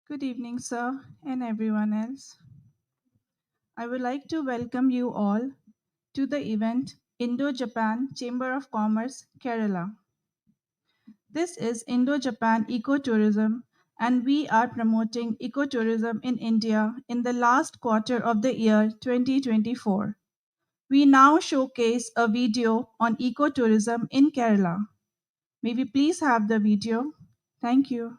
Good evening, sir, and everyone else. I would like to welcome you all to the event Indo-Japan Chamber of Commerce, Kerala. This is Indo-Japan Ecotourism, and we are promoting ecotourism in India in the last quarter of the year 2024. We now showcase a video on ecotourism in Kerala. May we please have the video? Thank you.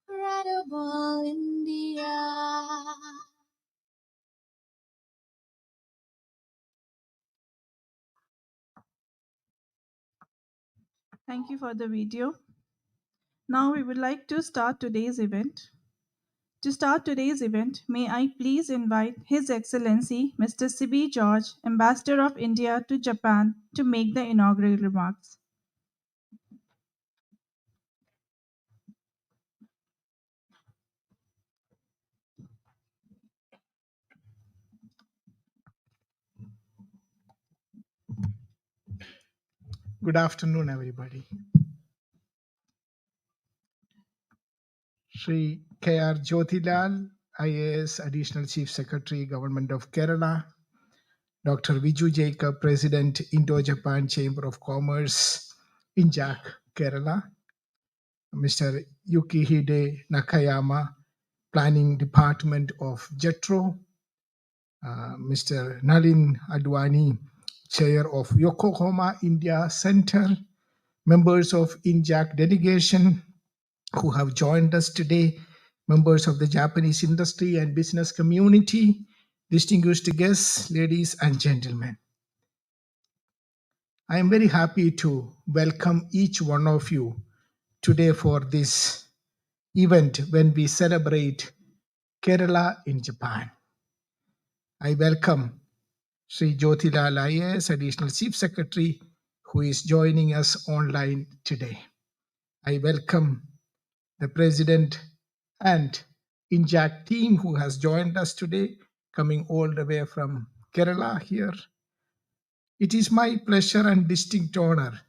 Incredible India. Thank you for the video. Now we would like to start today's event. To start today's event, may I please invite His Excellency Mr. Sibi George, Ambassador of India to Japan, to make the inaugural remarks. Good afternoon, everybody. Sri K.R. Jyotilal, IAS Additional Chief Secretary, Government of Kerala. Dr. Viju Jacob, President, Indo-Japan Chamber of Commerce, Injack, Kerala. Mr. Yukihide Nakayama, Planning Department of JETRO. Mr. Nalin Advani, Chair of Yokohama India Center. Members of Injack delegation who have joined us today, members of the Japanese industry and business community, distinguished guests, ladies and gentlemen. I am very happy to welcome each one of you today for this event when we celebrate Kerala in Japan. I welcome Sri Jyotilal IAS, Additional Chief Secretary, who is joining us online today. I welcome the President and Injack team who has joined us today, coming all the way from Kerala here. It is my pleasure and distinct honor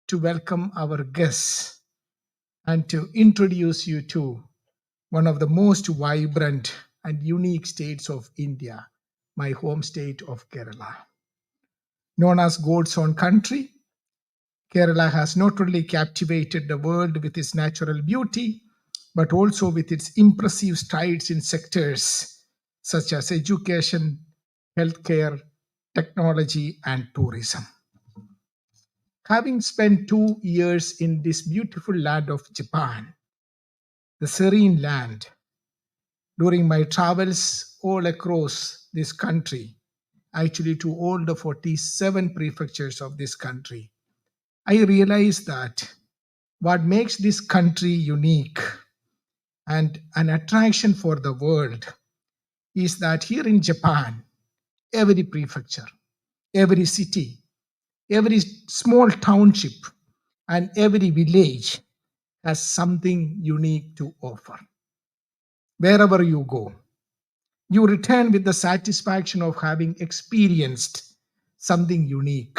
to welcome our guests and to introduce you to one of the most vibrant and unique states of India, my home state of Kerala. Known as God's own country, Kerala has not only captivated the world with its natural beauty, but also with its impressive strides in sectors such as education, healthcare, technology, and tourism. Having spent 2 years in this beautiful land of Japan, the serene land, during my travels all across this country, actually to all the 47 prefectures of this country, I realized that what makes this country unique and an attraction for the world is that here in Japan, every prefecture, every city, every small township, and every village has something unique to offer. Wherever you go, you return with the satisfaction of having experienced something unique.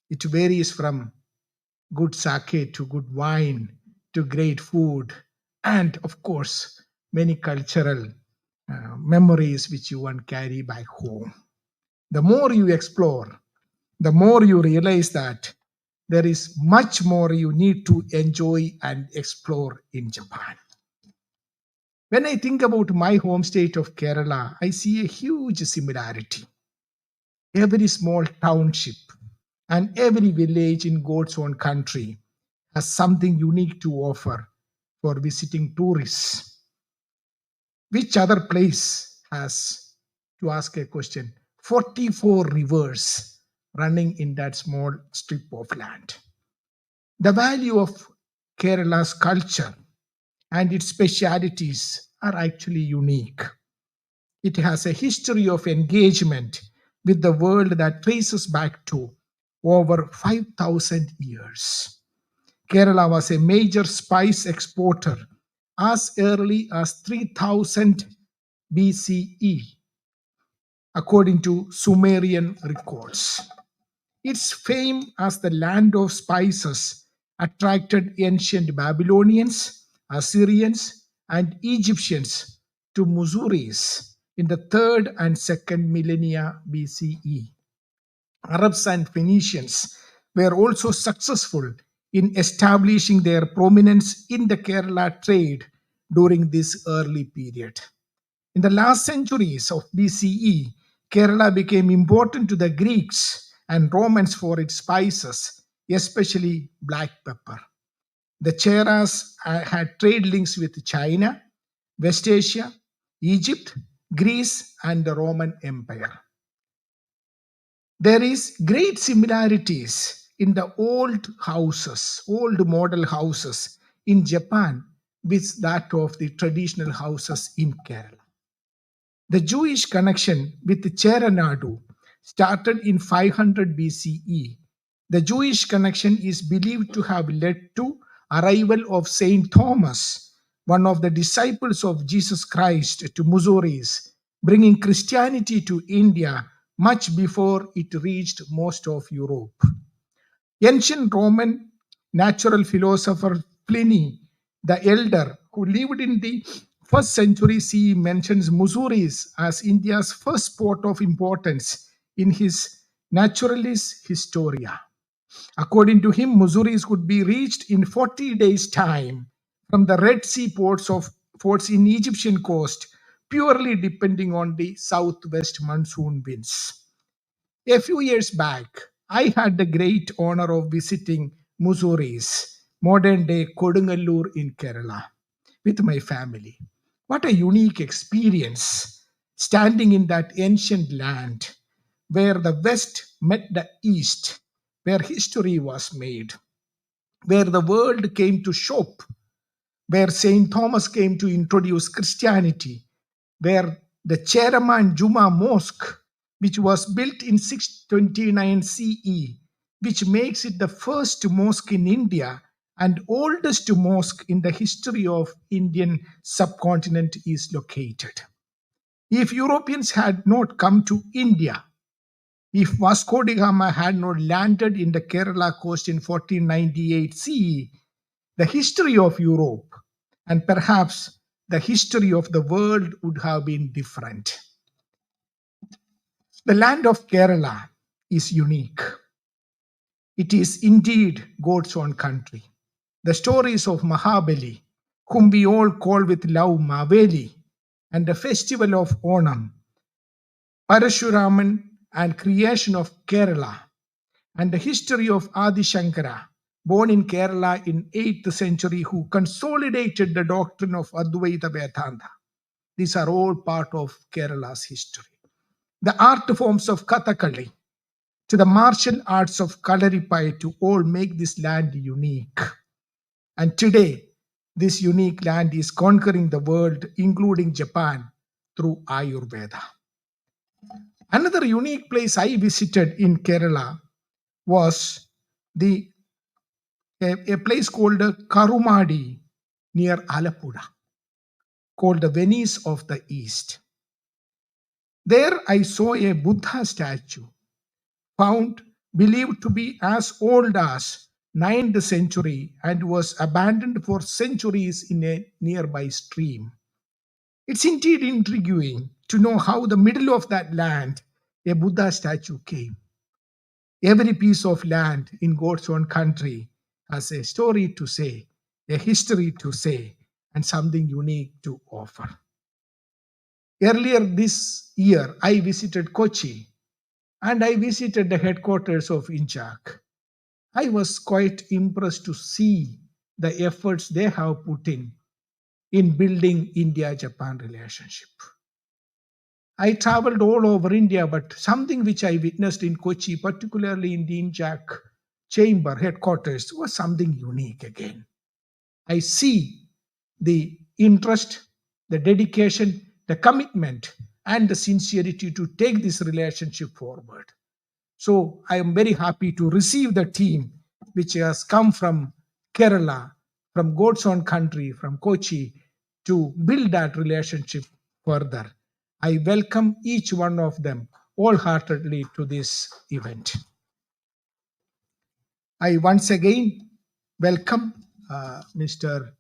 It varies from good sake to good wine to great food, and of course, many cultural memories which you want carry back home. The more you explore, the more you realize that there is much more you need to enjoy and explore in Japan. When I think about my home state of Kerala, I see a huge similarity. Every small township and every village in God's own country has something unique to offer for visiting tourists. Which other place has, to ask a question, 44 rivers running in that small strip of land? The value of Kerala's culture and its specialities are actually unique. It has a history of engagement with the world that traces back to over 5,000 years. Kerala was a major spice exporter as early as 3000 BCE, according to Sumerian records. Its fame as the land of spices attracted ancient Babylonians, Assyrians, and Egyptians to Musuris in the 3rd and 2nd millennia BCE. Arabs and Phoenicians were also successful in establishing their prominence in the Kerala trade during this early period. In the last centuries of BCE, Kerala became important to the Greeks and Romans for its spices, especially black pepper. The Cheras had trade links with China, West Asia, Egypt, Greece, and the Roman Empire. There is great similarities in the old model houses in Japan with that of the traditional houses in Kerala. The Jewish connection with Cheranadu started in 500 BCE. The Jewish connection is believed to have led to arrival of Saint Thomas, one of the disciples of Jesus Christ, to Musuris, bringing Christianity to India much before it reached most of Europe. Ancient Roman natural philosopher Pliny the Elder, who lived in the 1st century CE, mentions Musuris as India's first port of importance in his Naturalis Historia. According to him, Musuris could be reached in 40 days' time from the Red Sea ports in Egyptian coast, purely depending on the southwest monsoon winds. A few years back, I had the great honor of visiting Musuris, modern day Kodungalur in Kerala, with my family. What a unique experience standing in that ancient land where the West met the East, where history was made, where the world came to shop, where St. Thomas came to introduce Christianity, where the Cheraman Juma Mosque, which was built in 629 CE, which makes it the first mosque in India and oldest mosque in the history of Indian subcontinent, is located. If Europeans had not come to India, if Vasco da Gama had not landed in the Kerala coast in 1498 CE, the history of Europe and perhaps the history of the world would have been different. The land of Kerala is unique. It is indeed God's own country. The stories of Mahabali, whom we all call with love Maveli, and the festival of Onam, Parashuraman, and creation of Kerala, and the history of Adi Shankara, born in Kerala in 8th century, who consolidated the doctrine of Advaita Vedanta. These are all part of Kerala's history. The art forms of Kathakali to the martial arts of Kalaripai to all make this land unique. And today, this unique land is conquering the world, including Japan, through Ayurveda. Another unique place I visited in Kerala was the a place called Karumadi near Alappuzha, called the Venice of the East. There I saw a Buddha statue found believed to be as old as 9th century and was abandoned for centuries in a nearby stream. It's indeed intriguing to know how the middle of that land a Buddha statue came. Every piece of land in God's own country has a story to say, a history to say, and something unique to offer. Earlier this year, I visited Kochi and I visited the headquarters of Injack. I was quite impressed to see the efforts they have put in building India-Japan relationship. I traveled all over India, but something which I witnessed in Kochi, particularly in the Injack chamber headquarters, was something unique again. I see the interest, the dedication, the commitment, and the sincerity to take this relationship forward. So I am very happy to receive the team which has come from Kerala, from God's own country, from Kochi, to build that relationship further. I welcome each one of them wholeheartedly to this event. I once again welcome Mr.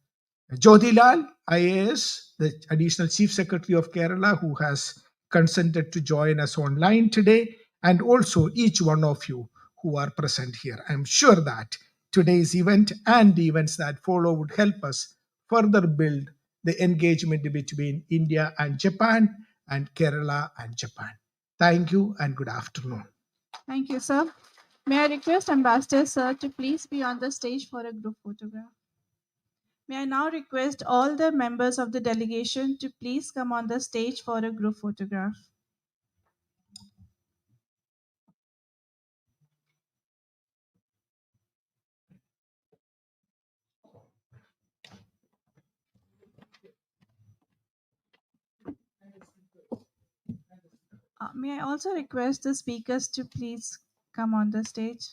Jyotilal IAS, the Additional Chief Secretary of Kerala, who has consented to join us online today, and also each one of you who are present here. I'm sure that today's event and the events that follow would help us further build the engagement between India and Japan and Kerala and Japan. Thank you and good afternoon. Thank you, sir. May I request Ambassador Sir to please be on the stage for a group photograph? May I now request all the members of the delegation to please come on the stage for a group photograph? May I also request the speakers to please come on the stage?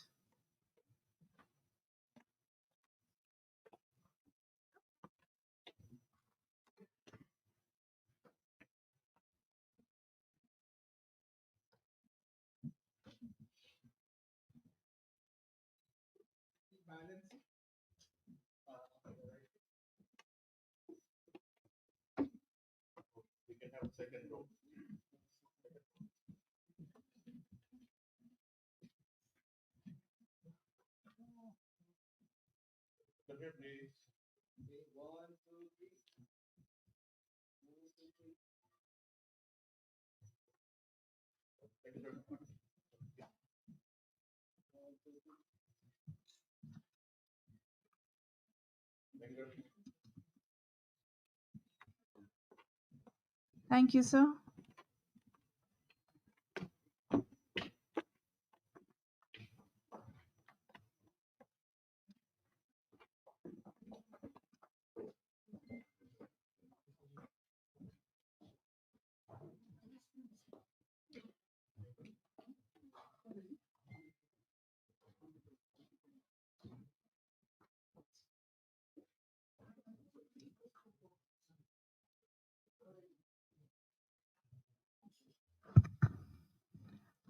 Thank you, sir.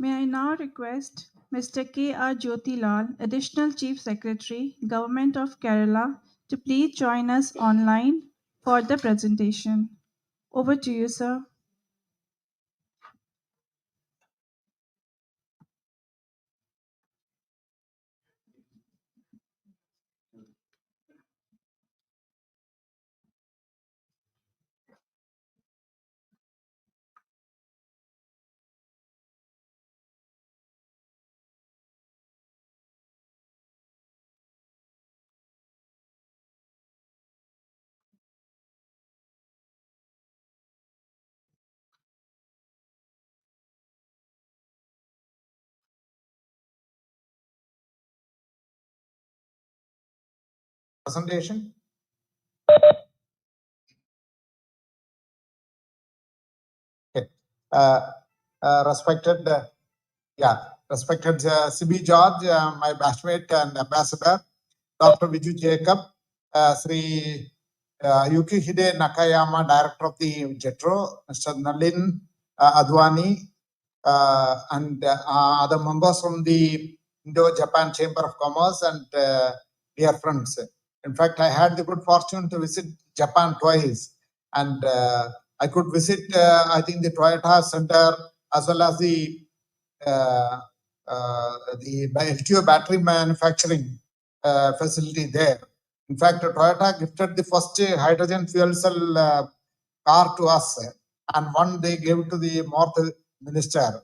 May I now request Mr. K.R. Jyotilal, Additional Chief Secretary, Government of Kerala, to please join us online for the presentation. Over to you, sir. Presentation. Okay. respected, respected CB George, my batchmate and ambassador, Dr. Viju Jacob, Sri Yukihide Nakayama, director of the JETRO, Mr. Nalin Advani, and other members from the Indo-Japan Chamber of Commerce and dear friends. In fact, I had the good fortune to visit Japan twice, and I could visit, I think, the Toyota Center as well as the LTO battery manufacturing facility there. In fact, Toyota gifted the first hydrogen fuel cell car to us, and one they gave to the North Minister.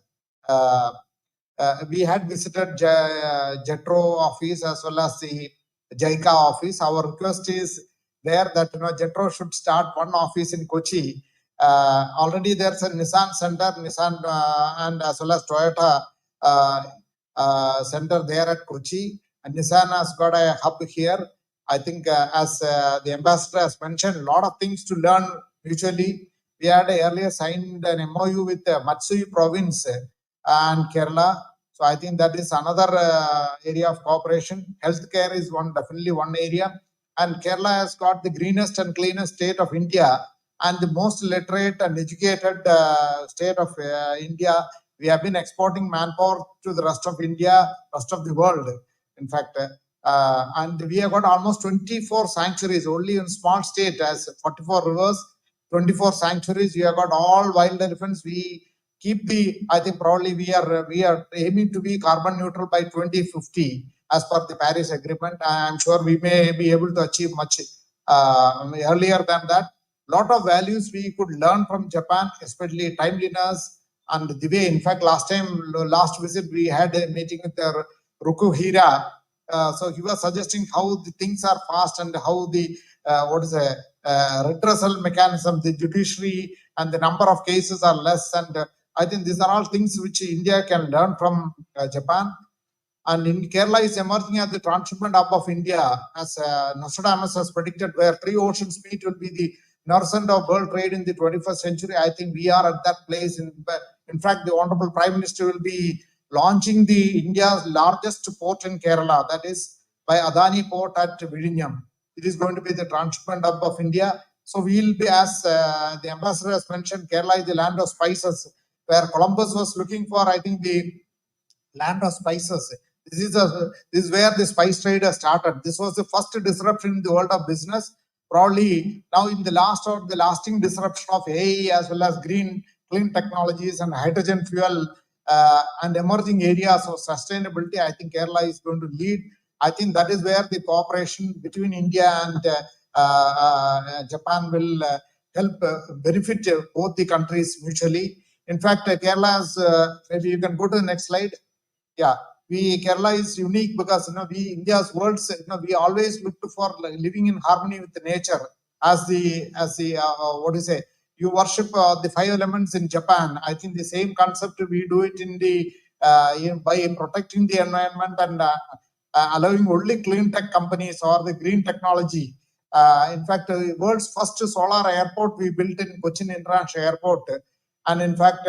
We had visited JETRO office as well as the JICA office. Our request is there that JETRO should start one office in Kochi. Already there's a Nissan center, Nissan and as well as Toyota center there at Kochi. And Nissan has got a hub here. I think as the ambassador has mentioned, a lot of things to learn mutually. We had earlier signed an MOU with Matsui province and Kerala. So I think that is another area of cooperation. Healthcare is definitely one area. And Kerala has got the greenest and cleanest state of India and the most literate and educated state of India. We have been exporting manpower to the rest of India, rest of the world, in fact. And we have got almost 24 sanctuaries only in small state as 44 rivers, 24 sanctuaries. We have got all wild elephants. We keep I think probably we are aiming to be carbon neutral by 2050 as per the Paris Agreement. I am sure we may be able to achieve much earlier than that. Lot of values we could learn from Japan, especially timeliness and the way. In fact, last visit we had a meeting with Rukuhira. So he was suggesting how the things are fast and how the redressal mechanism, the judiciary and the number of cases are less. And I think these are all things which India can learn from Japan. And in Kerala is emerging as the transshipment hub of India, as Nostradamus has predicted, where three oceans meet will be the nerve center of world trade in the 21st century. I think we are at that place. In fact, the Honorable Prime Minister will be launching the India's largest port in Kerala, that is by Adani Port at Vizhinjam. It is going to be the transshipment hub of India. So we will be, as the ambassador has mentioned, Kerala is the land of spices, where Columbus was looking for, I think, the land of spices. This is where the spice trade has started. This was the first disruption in the world of business. Probably now in the lasting disruption of AI as well as clean technologies and hydrogen fuel and emerging areas of sustainability, I think Kerala is going to lead. I think that is where the cooperation between India and Japan will help benefit both the countries mutually. In fact, Kerala's, maybe you can go to the next slide. Yeah, Kerala is unique because we India's worlds, we always look for living in harmony with the nature. As the what do you say? You worship the 5 elements in Japan. I think the same concept we do it in the by protecting the environment and allowing only clean tech companies or the green technology. In fact, the world's first solar airport we built in Cochin International Airport, and in fact,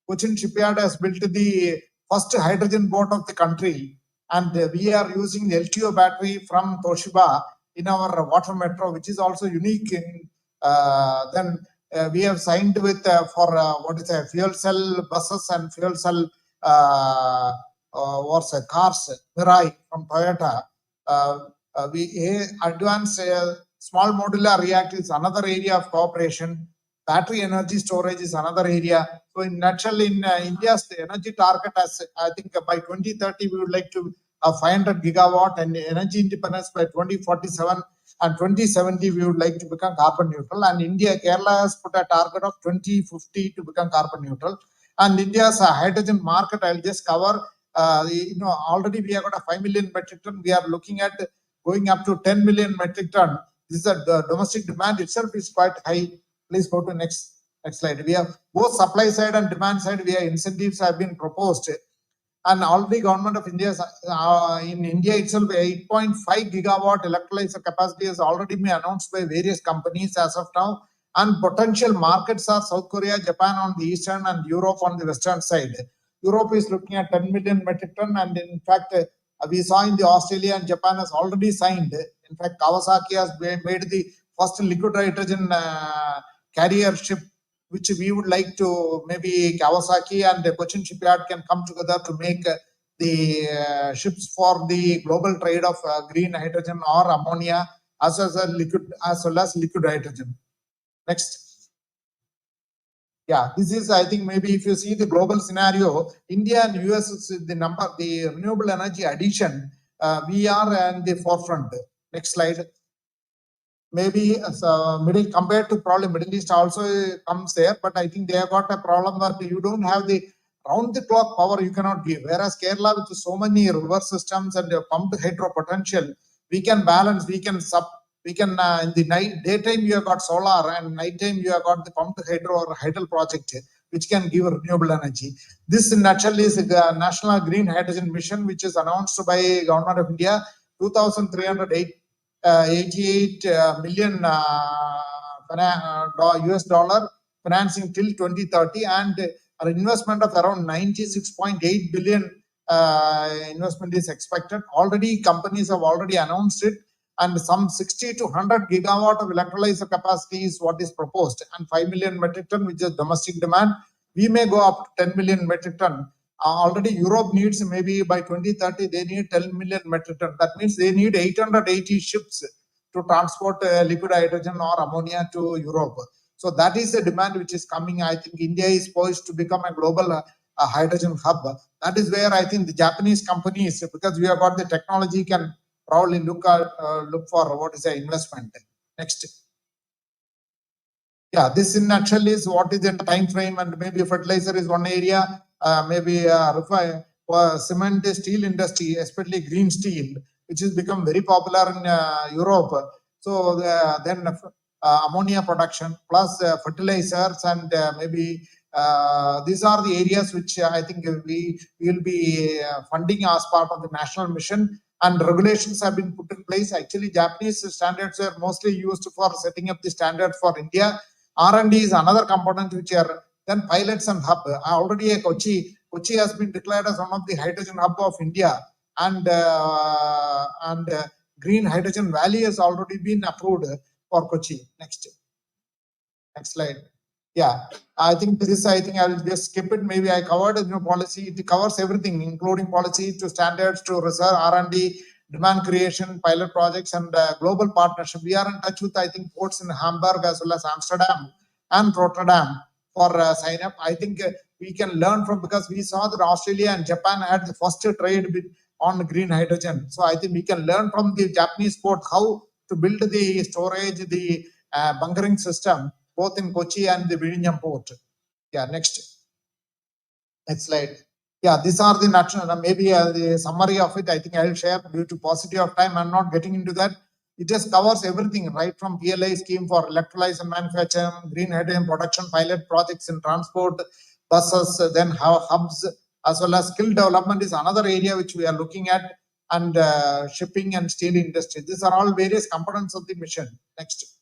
Cochin Shipyard has built the first hydrogen boat of the country, and we are using LTO battery from Toshiba in our water metro, which is also unique. Then we have signed with for fuel cell buses and fuel cell cars, Mirai from Toyota. We advanced small modular reactor is another area of cooperation. Battery energy storage is another area. So in nutshell, in India's energy target, as I think by 2030 we would like to 500 gigawatt and energy independence by 2047, and 2070 we would like to become carbon neutral. And Kerala has put a target of 2050 to become carbon neutral. And India's hydrogen market, I'll just cover. Already we have got a 5 million metric ton. We are looking at going up to 10 million metric ton. This is the domestic demand itself is quite high. Please go to next slide. We have both supply side and demand side. We have incentives have been proposed, and already government of India in India itself 8.5 gigawatt electrolyzer capacity has already been announced by various companies as of now, And potential markets are South Korea, Japan on the eastern, and Europe on the western side. Europe is looking at 10 million metric ton, and in fact, we saw in the Australia and Japan has already signed. In fact, Kawasaki has made the first liquid hydrogen carrier ship, which we would like to, maybe Kawasaki and the Cochin shipyard can come together to make the ships for the global trade of green hydrogen or ammonia as well as liquid hydrogen. Next. Yeah, this is, I think, maybe if you see the global scenario, India and US is the renewable energy addition, we are in the forefront. Next slide. Maybe middle compared to probably Middle East also comes there, but I think they have got a problem that you don't have the round the clock power you cannot give. Whereas Kerala with so many river systems and pumped hydro potential, we can balance, we can in the daytime you have got solar and nighttime you have got the pumped hydro or hydel project which can give renewable energy. This in nutshell is the National Green Hydrogen Mission, which is announced by Government of India, 2,388 million US dollar financing till 2030, and an investment of around 96.8 billion investment is expected. Already companies have already announced it, and some 60 to 100 gigawatt of electrolyzer capacity is what is proposed, and 5 million metric ton, which is domestic demand. We may go up to 10 million metric ton. Already Europe needs, maybe by 2030 they need 10 million metric ton. That means they need 880 ships to transport liquid hydrogen or ammonia to Europe. So that is the demand which is coming. I think India is poised to become a global hydrogen hub. That is where I think the Japanese companies, because we have got the technology, can probably look for what is the investment. Next. Yeah, this in nutshell is what is the time frame, and maybe fertilizer is one area, maybe cement, steel industry, especially green steel, which has become very popular in Europe. So then ammonia production plus fertilizers, and maybe these are the areas which I think we will be funding as part of the national mission. And regulations have been put in place. Actually, Japanese standards are mostly used for setting up the standard for India. R&D is another component which are then pilots and hub. Already Kochi has been declared as one of the hydrogen hub of India, and Green Hydrogen Valley has already been approved for Kochi. Next slide. Yeah, I think I will just skip it. Maybe I covered policy. It covers everything, including policy to standards to research, R&D, demand creation, pilot projects, and global partnership. We are in touch with, I think, ports in Hamburg as well as Amsterdam and Rotterdam for sign up. I think we can learn from, because we saw that Australia and Japan had the first trade on green hydrogen. So I think we can learn from the Japanese port how to build the storage, the bunkering system, both in Kochi and the Vizhinjam port. Yeah, next slide. Yeah, these are the national, maybe the summary of it. I think I will share due to paucity of time. I'm not getting into that. It just covers everything, right from PLI scheme for electrolyzer manufacturing, green hydrogen production, pilot projects in transport, buses, then hubs, as well as skill development is another area which we are looking at, and shipping and steel industry. These are all various components of the mission. Next.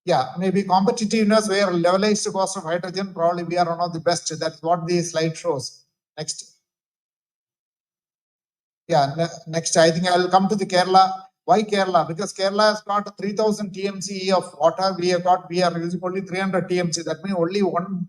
Yeah, maybe competitiveness, where levelized cost of hydrogen, probably we are one of the best. That's what the slide shows. Next. Yeah, next, I think I will come to the Kerala. Why Kerala? Because Kerala has got 3,000 TMC of water. We are using only 300 TMC. That means only one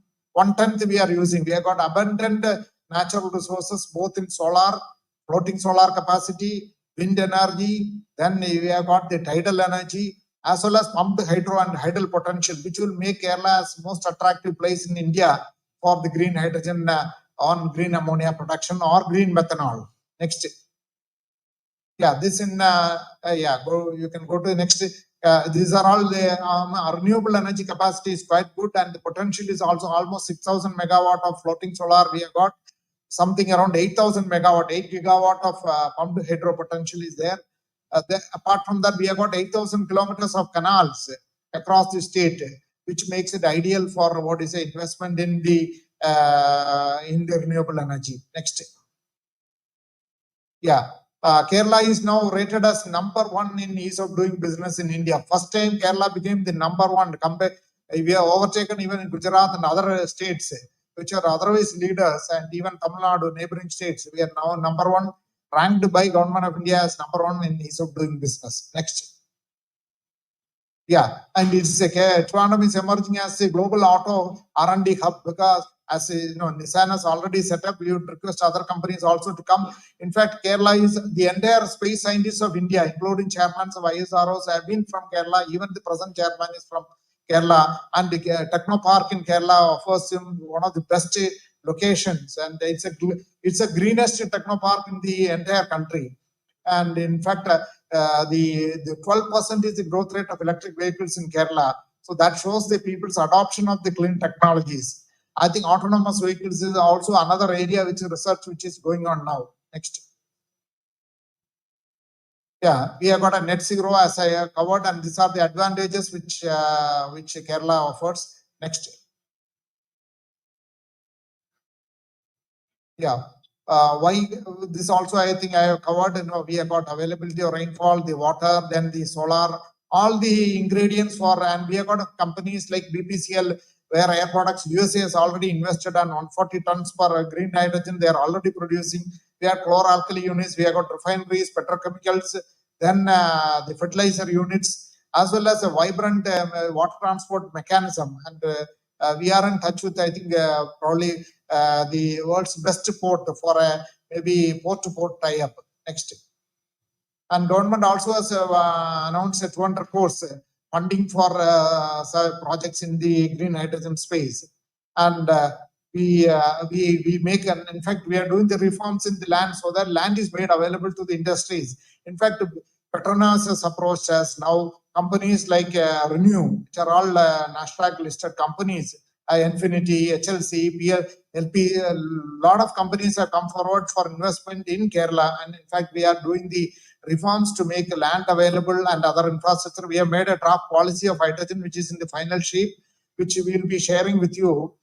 tenth we are using. We have got abundant natural resources, both in solar, floating solar capacity, wind energy. Then we have got the tidal energy, as well as pumped hydro and hydel potential, which will make Kerala as most attractive place in India for the green hydrogen on green ammonia production or green methanol. Next. Yeah, this in you can go to the next. These are all the renewable energy capacity is quite good, and the potential is also almost 6,000 megawatt of floating solar. We have got something around 8,000 megawatt, 8 gigawatt of pumped hydro potential is there. Apart from that, we have got 8,000 kilometers of canals across the state, which makes it ideal for what is the investment in the renewable energy. Next. Yeah. Kerala is now rated as #1 in ease of doing business in India. First time Kerala became the #1. We have overtaken even in Gujarat and other states which are otherwise leaders, and even Tamil Nadu, neighboring states. We are now #1, ranked by Government of India as #1 in ease of doing business. Next. Yeah, and it's Trivandrum is emerging as a global auto R&D hub because, as you know, Nissan has already set up. We would request other companies also to come. In fact, Kerala is the entire space scientists of India, including chairmen of ISROs, have been from Kerala. Even the present chairman is from Kerala, and the Techno Park in Kerala offers him one of the best locations, and it's a greenest techno park in the entire country. And in fact, the 12% is the growth rate of electric vehicles in Kerala. So that shows the people's adoption of the clean technologies. I think autonomous vehicles is also another area which is research which is going on now. Next. Yeah, we have got a net zero as I have covered, and these are the advantages which Kerala offers. Next. Yeah. Why this also I think I have covered. You know, we have got availability of rainfall, the water, then the solar, all the ingredients for, and we have got companies like BPCL where Air Products USA has already invested on 140 tons per green hydrogen. They are already producing. We have chlor-alkali units. We have got refineries, petrochemicals, then the fertilizer units, as well as a vibrant water transport mechanism. And we are in touch with, I think, probably the world's best port for a maybe port-to-port tie-up. Next. And government also has announced a 200 crores funding for projects in the green hydrogen space. And we make an, in fact, we are doing the reforms in the land so that land is made available to the industries. In fact, Petronas has approached us now. Companies like Renew, which are all Nasdaq listed companies, Infinity, HLC, LP, a lot of companies have come forward for investment in Kerala. And in fact, we are doing the reforms to make land available and other infrastructure. We have made a draft policy of hydrogen, which is in the final shape, which we will be sharing with you.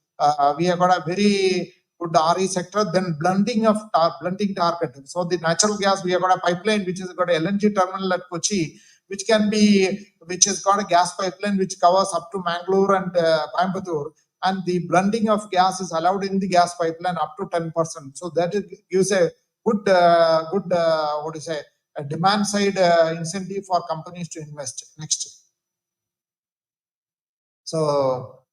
We have got a very good RE sector, then blending target. So the natural gas, we have got a pipeline which has got a LNG terminal at Kochi, which has got a gas pipeline which covers up to Mangalore and Coimbatore. And the blending of gas is allowed in the gas pipeline up to 10%. So that gives a good, what do you say, a demand side incentive for companies to invest. Next. So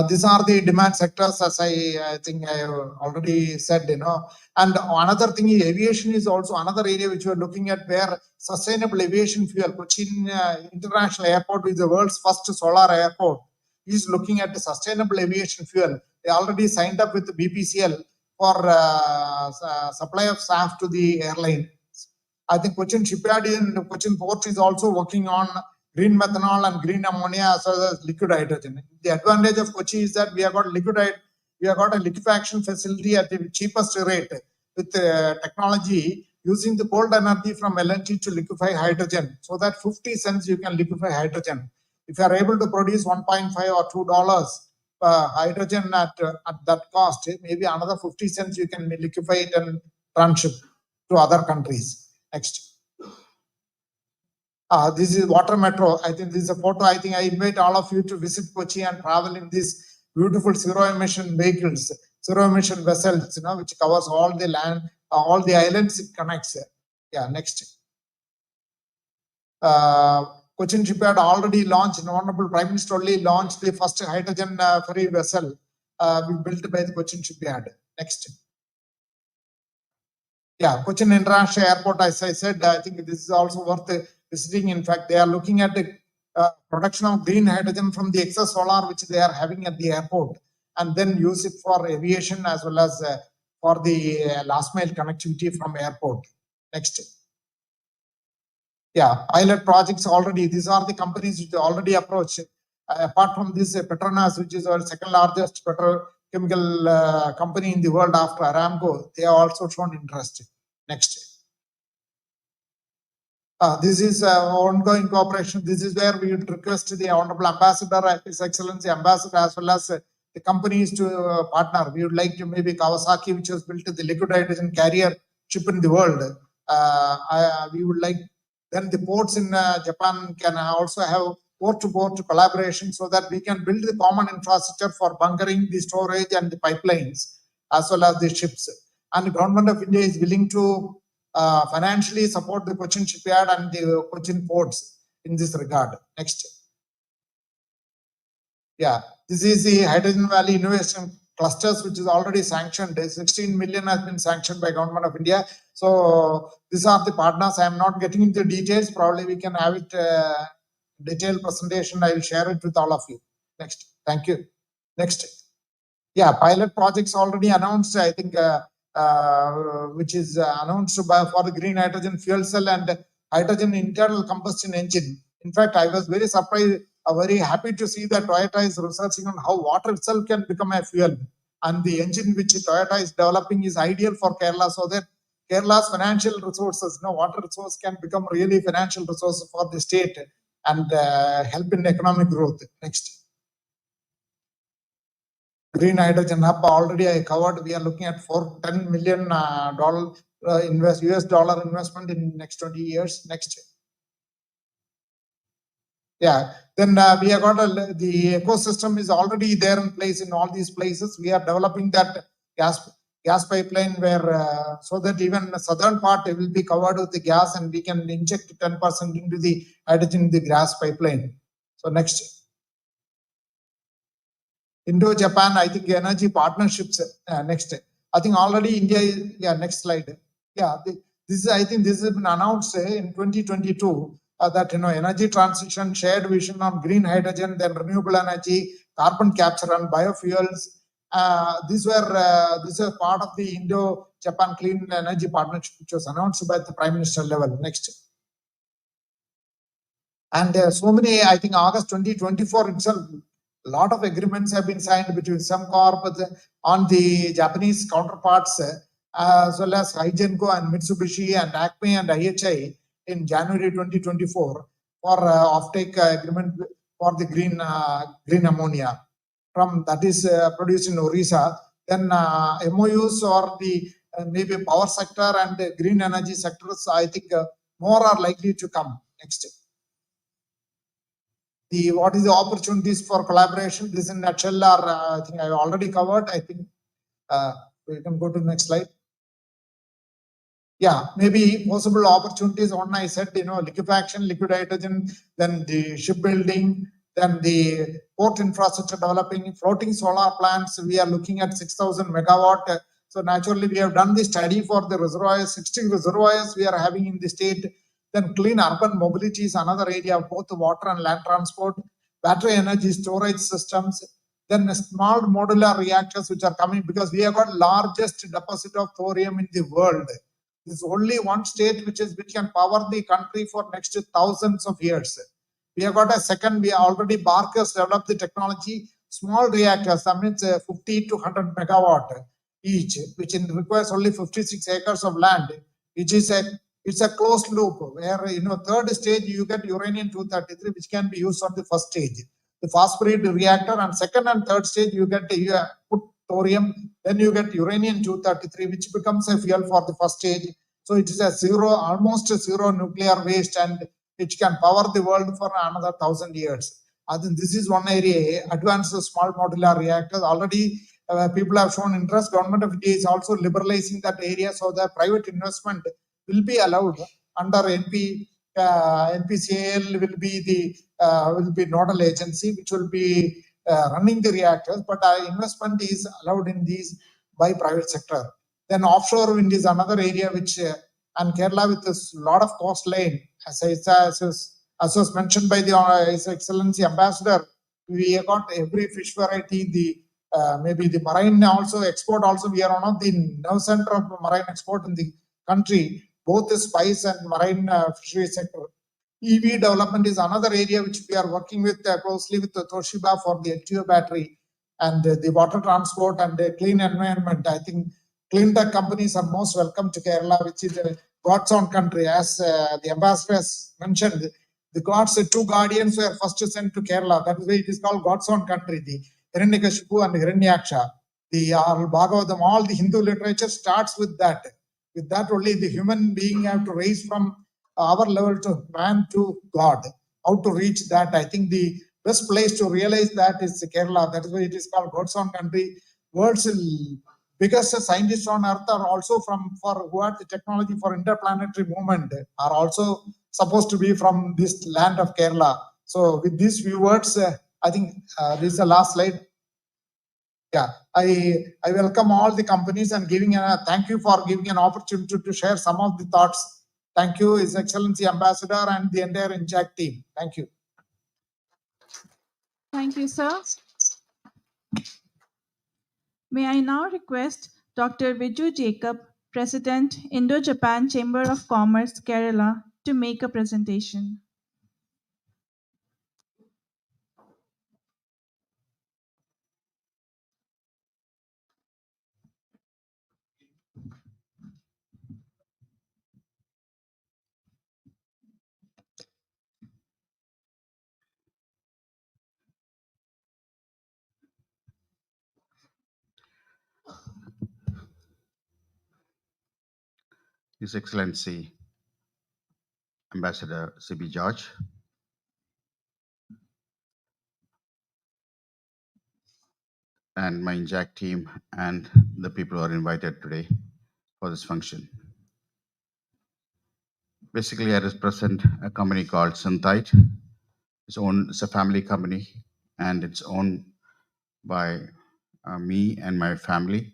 these are the demand sectors, as I think I have already said, you know. And another thing is aviation is also another area which we are looking at, where sustainable aviation fuel, Cochin International Airport is the world's first solar airport, is looking at the sustainable aviation fuel. They already signed up with the BPCL for supply of SAF to the airline. I think Cochin Shipyard in Cochin Port is also working on green methanol and green ammonia as well as liquid hydrogen. The advantage of Kochi is that we have got a liquefaction facility at the cheapest rate with technology using the cold energy from LNG to liquefy hydrogen, so that 50 cents you can liquefy hydrogen. If you are able to produce $1.5 or $2 hydrogen at that cost, maybe another 50 cents you can liquefy it and transship to other countries. Next. This is water metro. I think this is a photo. I think I invite all of you to visit Kochi and travel in these beautiful zero-emission vehicles, zero-emission vessels, you know, which covers all the land, all the islands it connects. Yeah, next. Cochin Shipyard already launched, Honorable Prime Minister only launched the first hydrogen ferry vessel built by the Cochin Shipyard. Next. Yeah, Cochin International Airport, as I said, I think this is also worth visiting. In fact, they are looking at the production of green hydrogen from the excess solar which they are having at the airport, and then use it for aviation as well as for the last mile connectivity from airport. Next. Yeah, pilot projects already. These are the companies which already approached. Apart from this, Petronas, which is our second largest petrochemical company in the world after Aramco, they have also shown interest. Next. This is ongoing cooperation. This is where we would request the Honorable Ambassador, His Excellency Ambassador, as well as the companies to partner. We would like to maybe Kawasaki, which has built the liquid hydrogen carrier ship in the world. we would like. Then the ports in Japan can also have port-to-port collaboration so that we can build the common infrastructure for bunkering, the storage, and the pipelines, as well as the ships. And the government of India is willing to financially support the Cochin shipyard and the Cochin ports in this regard. Next. Yeah, this is the Hydrogen Valley Innovation Clusters, which is already sanctioned. 16 million has been sanctioned by Government of India. So these are the partners. I am not getting into details. Probably we can have it detailed presentation. I will share it with all of you. Next. Thank you. Next. Yeah, pilot projects already announced, I think, which is announced for the green hydrogen fuel cell and hydrogen internal combustion engine. In fact, I was very surprised, very happy to see that Toyota is researching on how water itself can become a fuel. And the engine which Toyota is developing is ideal for Kerala, so that Kerala's financial resources, water resource can become really financial resource for the state and help in economic growth. Next. Green hydrogen hub already I covered. We are looking at $10 million US dollar investment in next 20 years. Next. Yeah, then we have got the ecosystem is already there in place in all these places. We are developing that gas pipeline where so that even the southern part will be covered with the gas and we can inject 10% into the hydrogen in the gas pipeline. So next. Indo-Japan, I think energy partnerships. Next, I think already India. Yeah, next slide. Yeah, this is. I think this has been announced in 2022 that energy transition, shared vision on green hydrogen, then renewable energy, carbon capture, and biofuels. These are part of the Indo-Japan Clean Energy Partnership, which was announced by the Prime Minister level. Next. And so many. I think August 2024 itself. A lot of agreements have been signed between Sembcorp on the Japanese counterparts, as well as Hygenco and Mitsubishi and Acme and IHI in January 2024 for offtake agreement for the green ammonia from that is produced in Orissa. Then MOUs or the maybe power sector and green energy sectors, I think more are likely to come. Next. What is the opportunities for collaboration? This in a nutshell I think I already covered. I think we can go to the next slide. Yeah, maybe possible opportunities. One I said, liquefaction, liquid hydrogen, then the shipbuilding, then the port infrastructure developing, floating solar plants. We are looking at 6,000 megawatt. So naturally, we have done the study for the reservoirs, 60 reservoirs we are having in the state. Then clean urban mobility is another area of both water and land transport, battery energy storage systems, then small modular reactors which are coming because we have got largest deposit of thorium in the world. There's only one state which can power the country for next thousands of years. We have got a second, we already Bark has developed the technology, small reactors, that means 50 to 100 megawatt each, which requires only 56 acres of land, which is it's a closed loop where third stage you get uranium-233 which can be used on the first stage, the phosphorate reactor, and second and third stage you put thorium, then you get uranium-233 which becomes a fuel for the first stage. So it is almost zero nuclear waste and which can power the world for another 1,000 years. I think this is one area, advanced small modular reactors. Already people have shown interest. Government of India is also liberalizing that area so that private investment will be allowed under NPCIL will be nodal agency which will be running the reactors, but investment is allowed in these by private sector. Then offshore wind is another area which and Kerala with a lot of coastline, as was mentioned by His Excellency Ambassador, we have got every fish variety. Maybe the marine also export also. We are one of the nerve center of marine export in the country, both the spice and marine fishery sector. EV development is another area which we are working with closely with the Toshiba for the LTO battery and the water transport and the clean environment. I think clean tech companies are most welcome to Kerala, which is God's own country. As the ambassador has mentioned, the gods, two guardians were first sent to Kerala. That is why it is called God's own country, the Hiranyakashipu and Hiranyaksha. The Bhagavatam, all the Hindu literature starts with that. With that only the human being have to raise from our level to man to God. How to reach that? I think the best place to realize that is Kerala. That is why it is called God's own country. World's biggest scientists on earth are also from for who are the technology for interplanetary movement are also supposed to be from this land of Kerala. So with these few words, I think this is the last slide. Yeah, I welcome all the companies and giving a thank you for giving an opportunity to share some of the thoughts. Thank you, His Excellency Ambassador and the entire Injack team. Thank you. Thank you, sir. May I now request Dr. Viju Jacob, President, Indo-Japan Chamber of Commerce, Kerala, to make a presentation. His Excellency Ambassador C.B. George, and my Injack team and the people who are invited today for this function. Basically, I represent a company called Synthite. It's a family company, and it's owned by me and my family,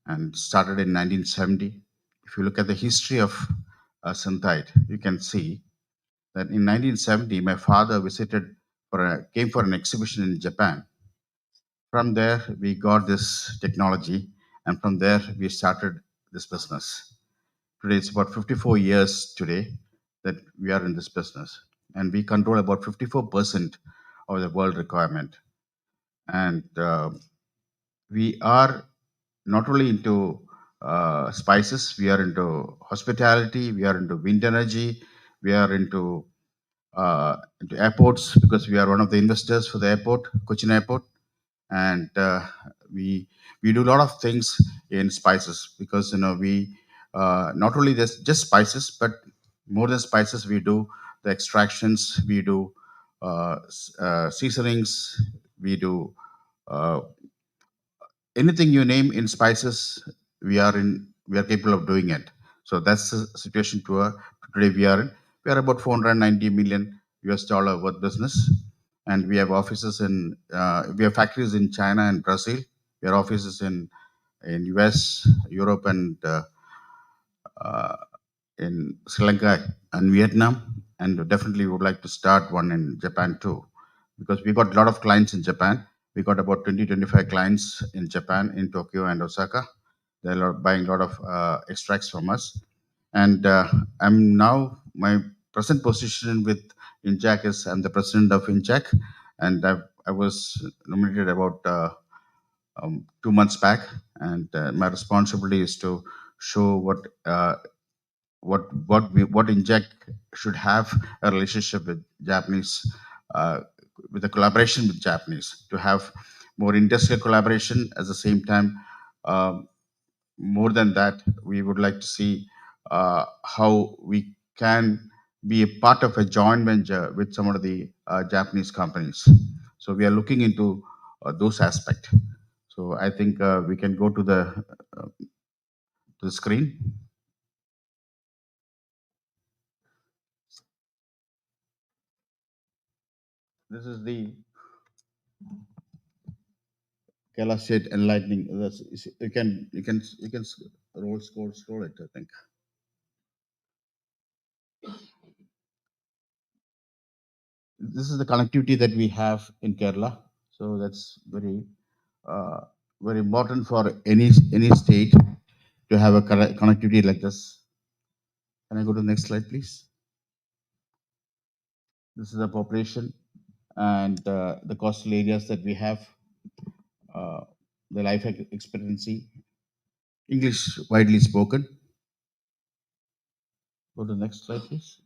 and started in 1970. If you look at the history of Synthite, you can see that in 1970, my father came for an exhibition in Japan. From there, we got this technology, and from there, we started this business. Today, it's about 54 years today that we are in this business, and we control about 54% of the world requirement. And we are not only into spices, we are into hospitality, we are into wind energy, we are into airports, because we are one of the investors for the airport, Cochin Airport. And we do a lot of things in spices, because we not only just spices, but more than spices, we do the extractions, we do seasonings, we do anything you name in spices. We are capable of doing it. So that's the situation today we are in. We are about 490 million US dollar worth business, and we have offices we have factories in China and Brazil. We have offices in US, Europe, and in Sri Lanka and Vietnam, and definitely would like to start one in Japan too, because we got a lot of clients in Japan. We got about 25 clients in Japan, in Tokyo and Osaka. They're buying a lot of extracts from us. And I'm now, my present position with Injack is I'm the president of Injack, and I was nominated about 2 months back, and my responsibility is to show what Injack should have a relationship with Japanese, with a collaboration with Japanese, to have more industrial collaboration. At the same time, more than that, we would like to see how we can be a part of a joint venture with some of the Japanese companies. So we are looking into those aspects. So I think we can go to the screen. This is the Kerala State Enlightening. You can scroll it, I think. This is the connectivity that we have in Kerala. So that's uh, very important for any state to have a connectivity like this. Can I go to the next slide, please? This is the population and the coastal areas that we have, uh, the life expectancy, English widely spoken. Go to the next slide, please.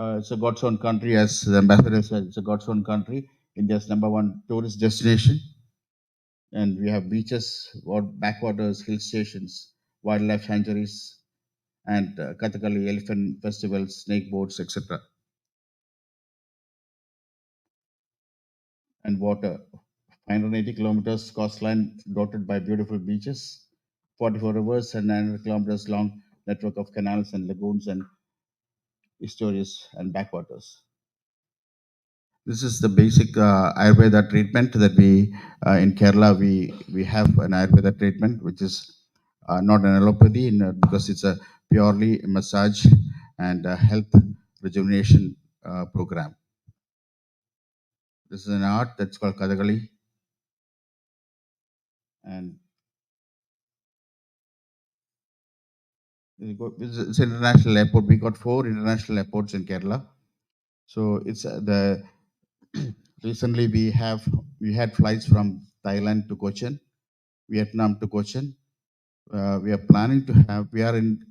It's a God's own country, as the ambassador said. It's a God's own country. India's #1 tourist destination, and we have beaches, backwaters, hill stations, wildlife sanctuaries, and Kathakali elephant festivals, snake boats, etc. And water. 580 kilometers coastline dotted by beautiful beaches, 44 rivers, and 900 kilometers long network of canals and lagoons and estuaries and backwaters. This is the basic Ayurveda treatment that we in Kerala we have an Ayurveda treatment which is not an allopathy because it's a purely massage and health rejuvenation program. This is an art that's called Kathakali, and it's an international airport. We got 4 international airports in Kerala. So it's the recently we had flights from Thailand to Cochin, Vietnam to Cochin. We are planning to have, we are in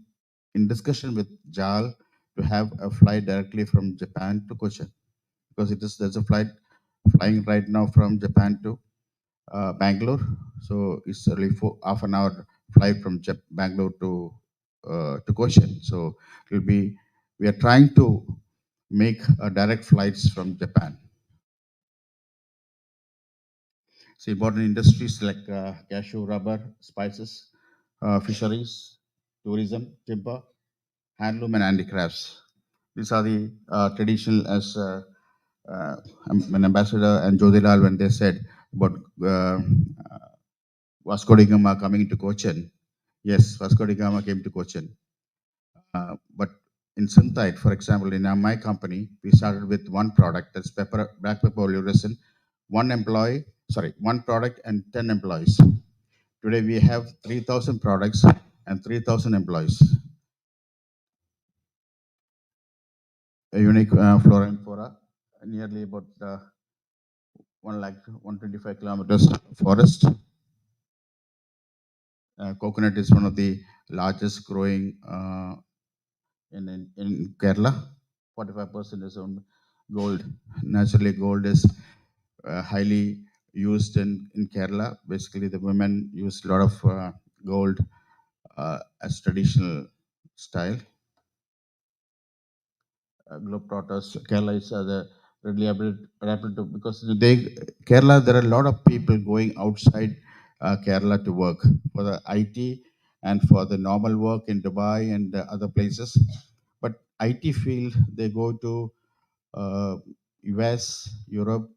discussion with JAL to have a flight directly from Japan to Cochin because there's a flight flying right now from Japan to Bangalore. So it's only half an hour flight from Bangalore to Cochin. So it'll be, we are trying to make direct flights from Japan. So important industries like cashew, rubber, spices, fisheries, tourism, timber, handloom, and handicrafts. These are the traditional, as an ambassador and Jodhilal when they said about Vasco da Gama coming to Cochin. Yes, Vasco da Gama came to Cochin. But in Synthite, for example, in my company, we started with one product, that's black pepper oleoresin, one product and 10 employees. Today we have 3,000 products and 3,000 employees. A unique flora and fauna, nearly about 125 kilometers forest. Coconut is one of the largest growing in Kerala. 45% is on gold. Naturally, gold is highly used in Kerala. Basically, the women use a lot of gold as traditional style. Globetrotters, Kerala is the readily able to, because Kerala, there are a lot of people going outside Kerala to work for the IT and for the normal work in Dubai and other places. But IT field, they go to US, Europe,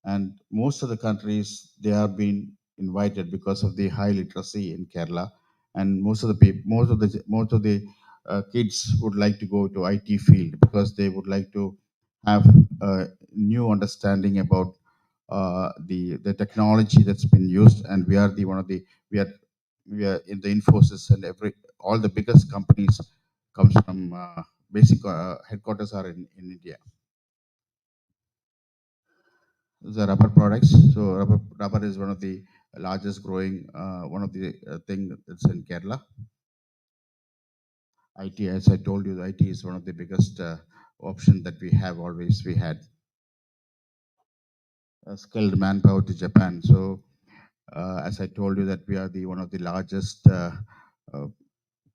and most of the countries they have been invited because of the high literacy in Kerala, and most of the people, most of the kids would like to go to IT field because they would like to have a new understanding about the technology that's been used, and we are the one of the we are in the Infosys, and all the biggest companies comes from basic headquarters are in India. The rubber products. So rubber is one of the largest growing, one of the thing that's in Kerala. IT, as I told you, the IT is one of the biggest option that we had skilled manpower to Japan. So as I told you that we are the one of the largest uh,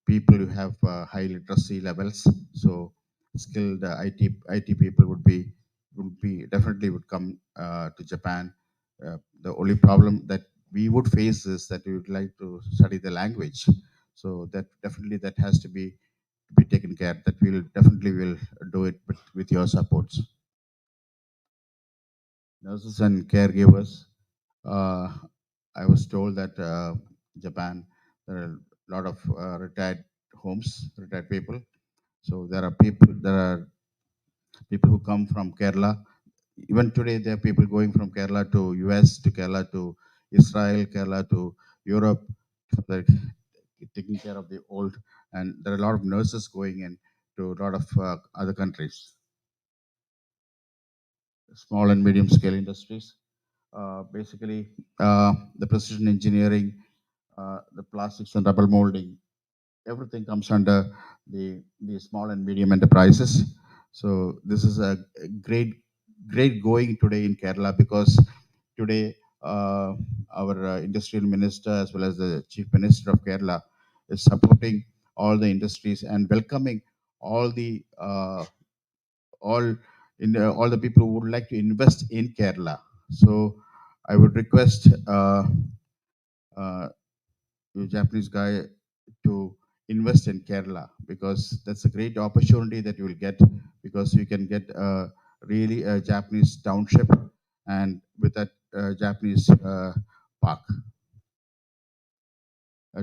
people who have high literacy levels. So skilled IT people would be definitely would come to Japan. The only problem that we would face is that we would like to study the language. So that definitely that has to be taken care. That we'll definitely will do it with your supports. Nurses and caregivers. Uh, I was told that Japan, there are a lot of retired homes, retired people. So there are people who come from Kerala. Even today, there are people going from Kerala to US, to Kerala to Israel, Kerala to Europe, for taking care of the old. And there are a lot of nurses going in to a lot of other countries. Small and medium scale industries. Basically, the precision engineering, the plastics and rubber molding, everything comes under the small and medium enterprises. So this is a great going today in Kerala because today our industrial minister as well as the chief minister of Kerala is supporting all the industries and welcoming all the all the people who would like to invest in Kerala. So I would request uh, the Japanese guy to invest in Kerala, because that's a great opportunity that you will get, because you can get really a Japanese township and with that Japanese park.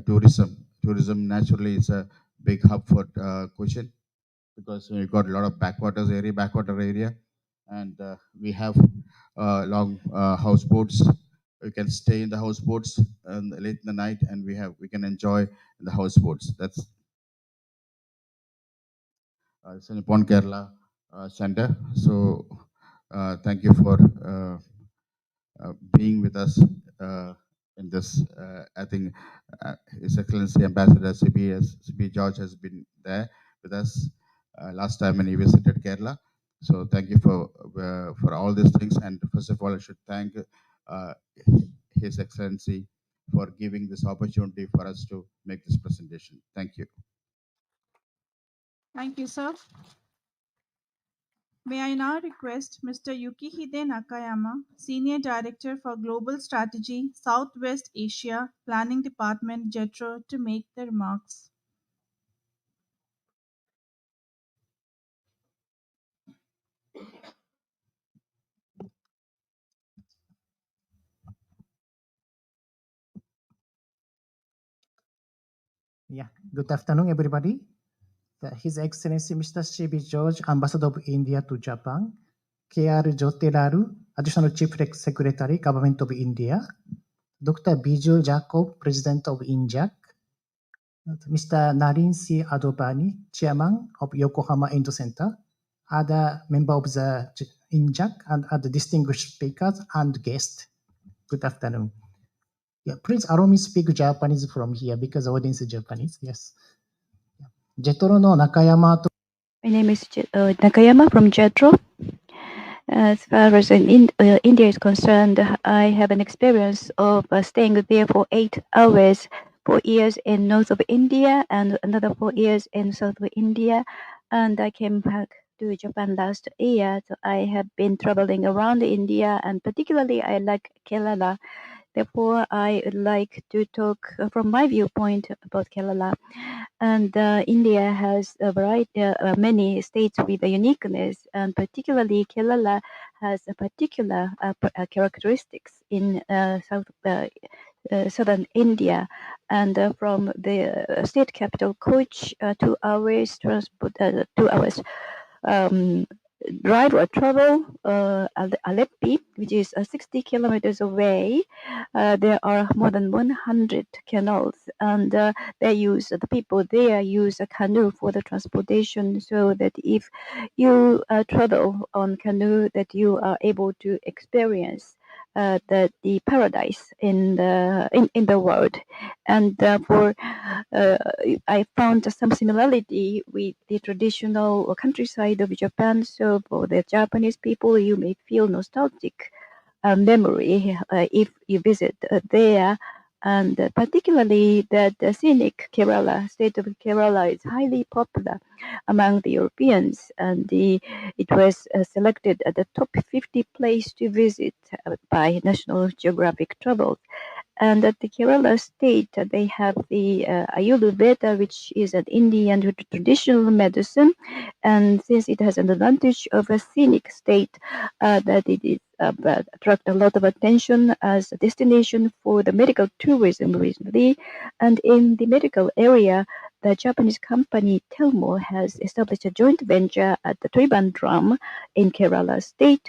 Tourism naturally is a big hub for Cochin, because we've got a lot of backwater area, and we have long houseboats. We can stay in the houseboats late in the night, and we can enjoy the houseboats. That's it's in Nippon Kerala Center. So thank you for being with us in this. I think His Excellency Ambassador CP George has been there with us last time when he visited Kerala. So thank you for all these things. And first of all, I should thank uh, His Excellency for giving this opportunity for us to make this presentation. Thank you. Thank you, sir. May I now request Mr. Yukihide Nakayama, Senior Director for Global Strategy, Southwest Asia, Planning Department, JETRO, to make the remarks. Yeah, good afternoon, everybody. His Excellency Mr. C.B. George, Ambassador of India to Japan, K.R. Jyotiraru, Additional Chief Secretary, Government of India, Dr. Biju Jacob, President of Injack, Mr. Naren C. Adobani, Chairman of Yokohama Indo Center, other member of the Injack, and other distinguished speakers and guests. Good afternoon. Yeah, please allow me speak Japanese from here because audience is Japanese. Yes. JETRO no Nakayama to My name is Nakayama from JETRO. As far as India is concerned, I have an experience of staying there for 8 hours, 4 years in north of India and another 4 years in south of India. And I came back to Japan last year. So I have been traveling around India, and particularly I like Kerala. Therefore, I would like to talk from my viewpoint about Kerala. And India has a variety, many states with a uniqueness, and particularly Kerala has a particular characteristics in southern India. And from the state capital Kochi, 2 hours transport, 2 hours drive or travel Aleppi, which is 60 kilometers away. There are more than 100 canals, and the people there use a canoe for the transportation, so that if you travel on canoe, that you are able to experience the paradise in the world. And for I found some similarity with the traditional countryside of Japan. So for the Japanese people, you may feel nostalgic memory if you visit there. And particularly that the scenic Kerala, state of Kerala, is highly popular among the Europeans, and it was selected at the top 50 place to visit by National Geographic Travel. And at the Kerala state, they have the Ayurveda, which is an Indian traditional medicine. And since it has an advantage of a scenic state, that it is attract a lot of attention as a destination for the medical tourism recently. And in the medical area, the Japanese company Telmo has established a joint venture at the Trivandrum in Kerala state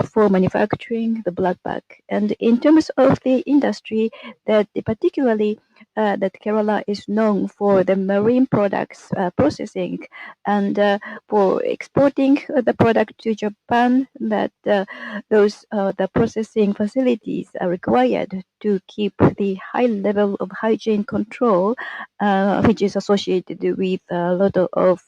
for manufacturing the blood bag. And in terms of the industry, that particularly that Kerala is known for the marine products processing, and for exporting the product to Japan, that those the processing facilities are required to keep the high level of hygiene control, which is associated with a lot of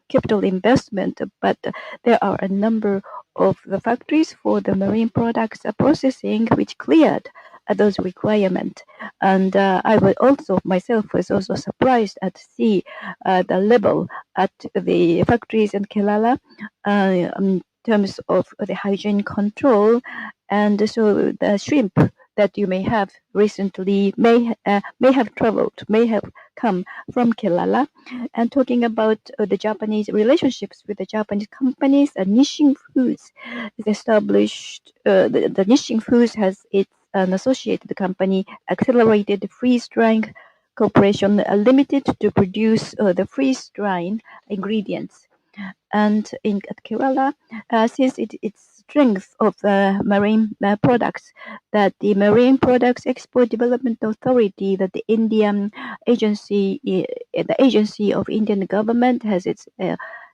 capital investment. But there are a number of the factories for the marine products processing which cleared those requirements. And I was also myself was also surprised at see the level at the factories in Kerala in terms of the hygiene control, and so the shrimp that you may have recently may have traveled, may have come from Kerala. And talking about the Japanese relationships with the Japanese companies, Nissin Foods is established. The Nissin Foods has its an associated company, Accelerated Freeze-Drying Corporation Limited, to produce the freeze-drying ingredients. And in Kerala, since its strength of marine products, that the Marine Products Export Development Authority, that the Indian agency, the agency of Indian government, has its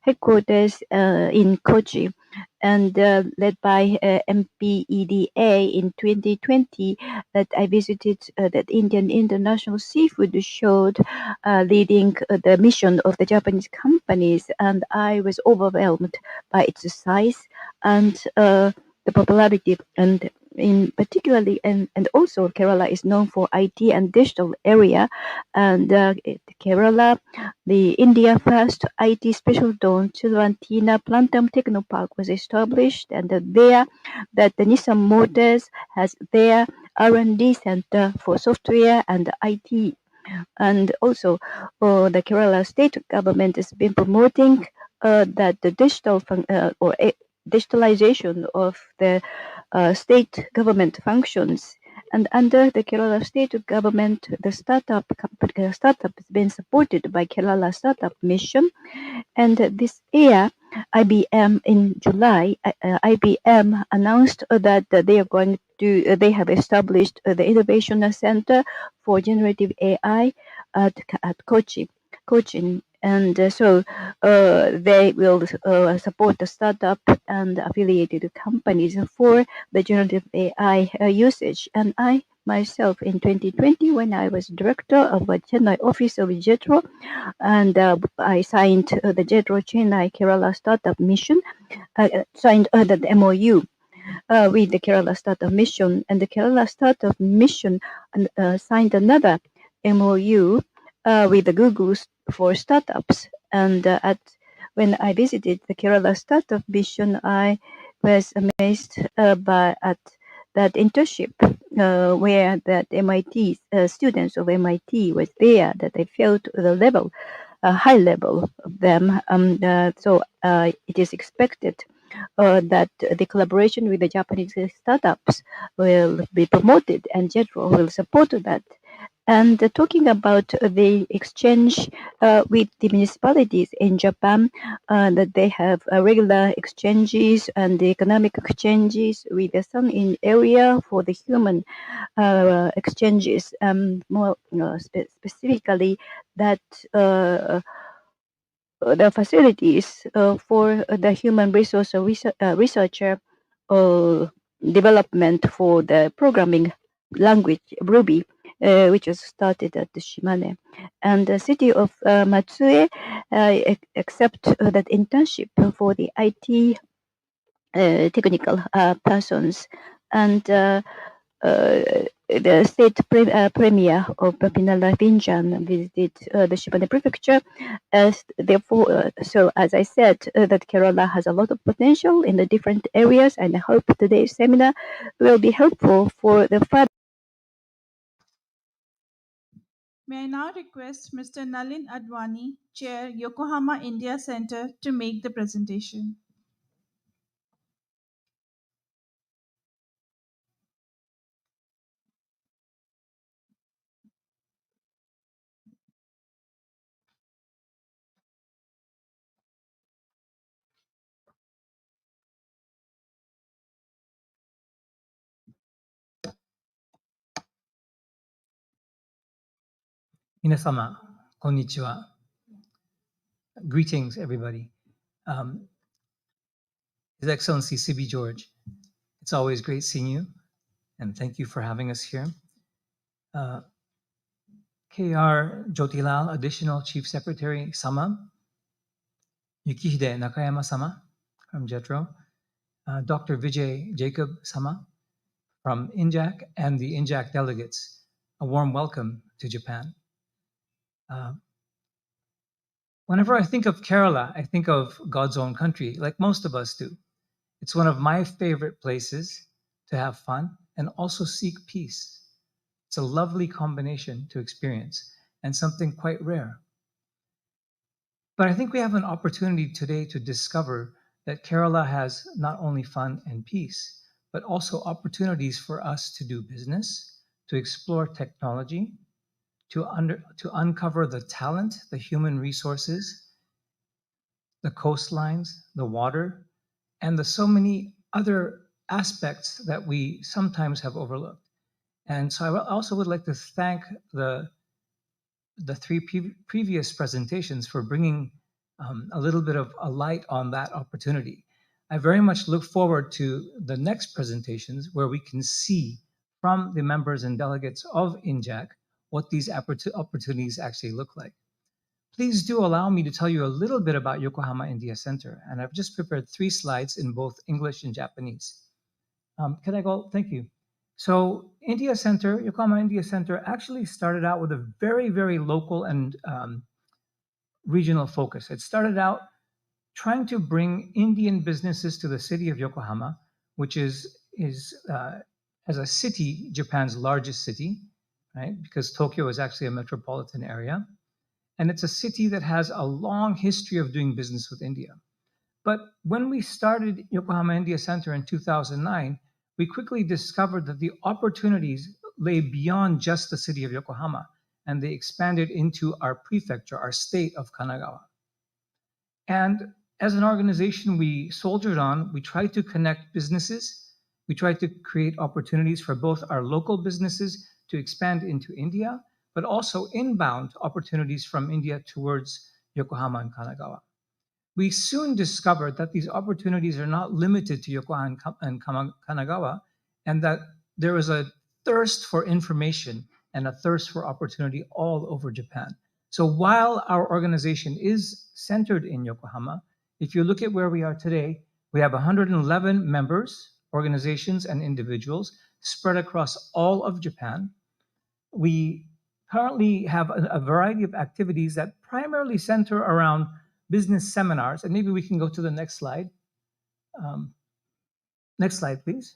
headquarters in Kochi, and led by MPEDA in 2020, that I visited that Indian International Seafood showed leading the mission of the Japanese companies, and I was overwhelmed by its size and the popularity, and in particularly, and also Kerala is known for IT and digital area, and Kerala, the India first IT special zone, Chilvantina Plantum Technopark was established, and there that the Nissan Motors has their R&D center for software and IT. And also, the Kerala state government has been promoting that the digitalization of the state government functions. And under the Kerala state government, the startup has been supported by Kerala Startup Mission. And this year, IBM in July, IBM announced that they are going to, they have established the Innovation Center for Generative AI at Cochin. And so they will support the startup and affiliated companies for the generative AI usage. And I myself in 2020, when I was director of a Chennai office of JETRO, and I signed the JETRO Chennai Kerala Startup Mission, signed the MOU with the Kerala Startup Mission, and the Kerala Startup Mission signed another MOU with the Google for startups. And when I visited the Kerala Startup Mission, I was amazed by at that internship where that MIT students of MIT was there, that I felt the level, high level of them. So it is expected that the collaboration with the Japanese startups will be promoted, and JETRO will support that. And talking about the exchange with the municipalities in Japan, that they have regular exchanges and the economic exchanges with the sun in area for the human exchanges, more specifically that the facilities for the human resource researcher development for the programming language Ruby, which was started at the Shimane. And the city of Matsue accept that internship for the IT technical persons. And the state premier of Pinala Vinjan visited the Shimane prefecture. Therefore, so as I said, that Kerala has a lot of potential in the different areas, and I hope today's seminar will be helpful for the further. May I now request Mr. Nalin Advani, Chair, Yokohama India Center, to make the presentation. Minasama, konnichiwa. Greetings, everybody. His Excellency CB George, it's always great seeing you, and thank you for having us here. KR Jyotilal, Additional Chief Secretary Sama, Yukihide Nakayama Sama from JETRO, Dr. Vijay Jacob Sama, from Injack and the Injack delegates, a warm welcome to Japan. Whenever I think of Kerala, I think of God's own country, like most of us do. It's one of my favorite places to have fun and also seek peace. It's a lovely combination to experience and something quite rare. But I think we have an opportunity today to discover that Kerala has not only fun and peace, but also opportunities for us to do business, to explore technology, to uncover the talent, the human resources, the coastlines, the water, and the so many other aspects that we sometimes have overlooked. And so I also would like to thank the three previous presentations for bringing a little bit of a light on that opportunity. I very much look forward to the next presentations where we can see from the members and delegates of Injack what these opportunities actually look like. Please do allow me to tell you a little bit about Yokohama India Center, and I've just prepared 3 slides in both English and Japanese. Can I go? Thank you. So Yokohama India Center actually started out with a very, very local and regional focus. It started out trying to bring Indian businesses to the city of Yokohama, which is as a city, Japan's largest city, right? Because Tokyo is actually a metropolitan area. And it's a city that has a long history of doing business with India. But when we started Yokohama India Center in 2009, we quickly discovered that the opportunities lay beyond just the city of Yokohama, and they expanded into our prefecture, our state of Kanagawa. And as an organization, we soldiered on. We tried to connect businesses. We tried to create opportunities for both our local businesses to expand into India, but also inbound opportunities from India towards Yokohama and Kanagawa. We soon discovered that these opportunities are not limited to Yokohama and Kanagawa, and that there is a thirst for information and a thirst for opportunity all over Japan. So while our organization is centered in Yokohama, if you look at where we are today, we have 111 members, organizations, and individuals spread across all of Japan. We currently have a variety of activities that primarily center around business seminars. And maybe we can go to the next slide. Next slide, please.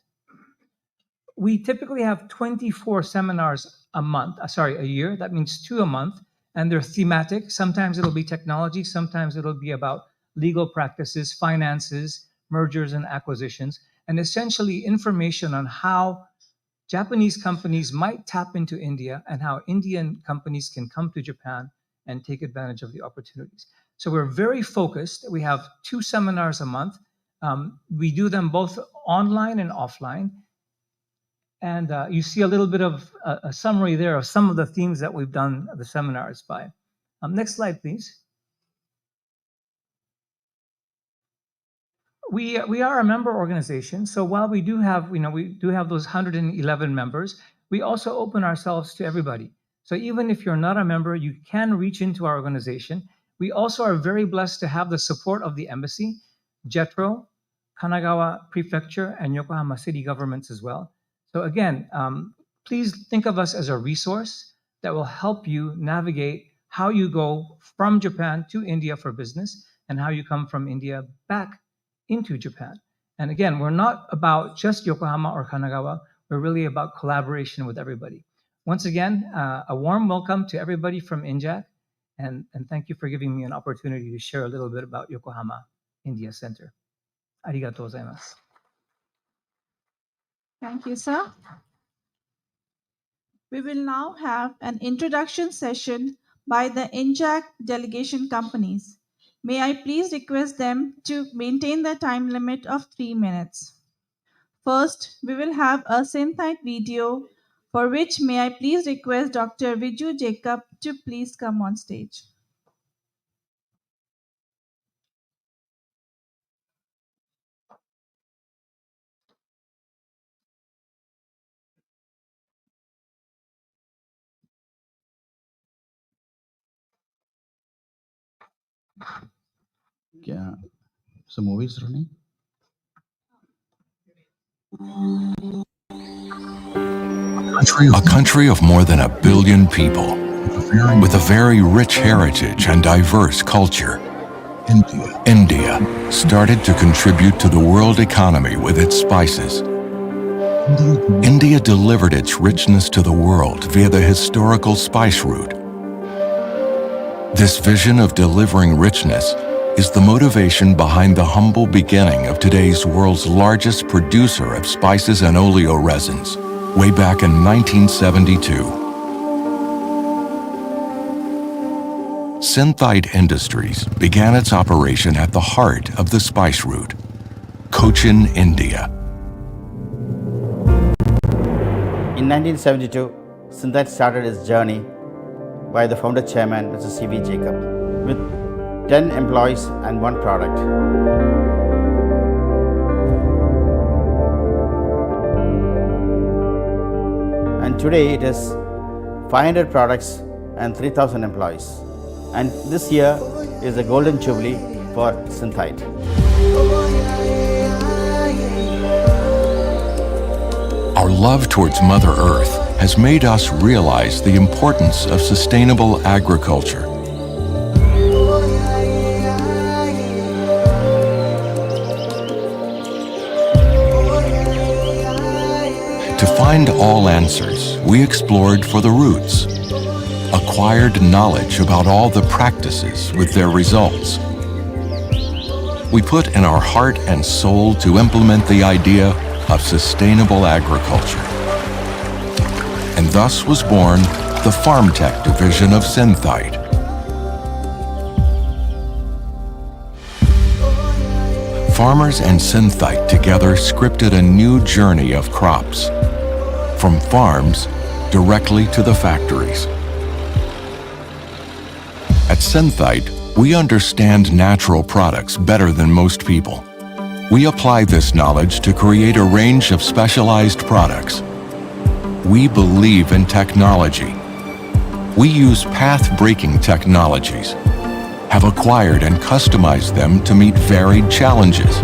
We typically have 24 seminars a year. That means 2 a month. And they're thematic. Sometimes it'll be technology. Sometimes it'll be about legal practices, finances, mergers and acquisitions, and essentially information on how Japanese companies might tap into India and how Indian companies can come to Japan and take advantage of the opportunities. So we're very focused. We have 2 seminars a month. We do them both online and offline. And you see a little bit of a summary there of some of the themes that we've done the seminars by. Next slide, please. We are a member organization. So while we do have those 111 members, we also open ourselves to everybody. So even if you're not a member, you can reach into our organization. We also are very blessed to have the support of the embassy, JETRO, Kanagawa Prefecture, and Yokohama City governments as well. So again, please think of us as a resource that will help you navigate how you go from Japan to India for business and how you come from India back into Japan. And again, we're not about just Yokohama or Kanagawa. We're really about collaboration with everybody. Once again, a warm welcome to everybody from Injack, and thank you for giving me an opportunity to share a little bit about Yokohama India Center. Arigatou gozaimasu. Thank you, sir. We will now have an introduction session by the Injack delegation companies. May I please request them to maintain the time limit of 3 minutes. First, we will have a synthite video for which may I please request Dr. Viju Jacob to please come on stage. Yeah. So movie is running. A country of more than 1 billion people, with a very rich heritage and diverse culture. India started to contribute to the world economy with its spices. India delivered its richness to the world via the historical spice route. This vision of delivering richness is the motivation behind the humble beginning of today's world's largest producer of spices and oleoresins, way back in 1972. Synthite Industries began its operation at the heart of the spice route, Cochin, India. In 1972, Synthite started its journey by the founder chairman, Mr. C.V. Jacob, with 10 employees and 1 product. And today it is 500 products and 3,000 employees. And this year is a golden jubilee for Synthite. Our love towards Mother Earth has made us realize the importance of sustainable agriculture. To find all answers, we explored for the roots, acquired knowledge about all the practices with their results. We put in our heart and soul to implement the idea of sustainable agriculture. And thus was born the FarmTech division of Synthite. Farmers and Synthite together scripted a new journey of crops, from farms directly to the factories. At Synthite, we understand natural products better than most people. We apply this knowledge to create a range of specialized products. We believe in technology. We use path-breaking technologies, have acquired and customized them to meet varied challenges.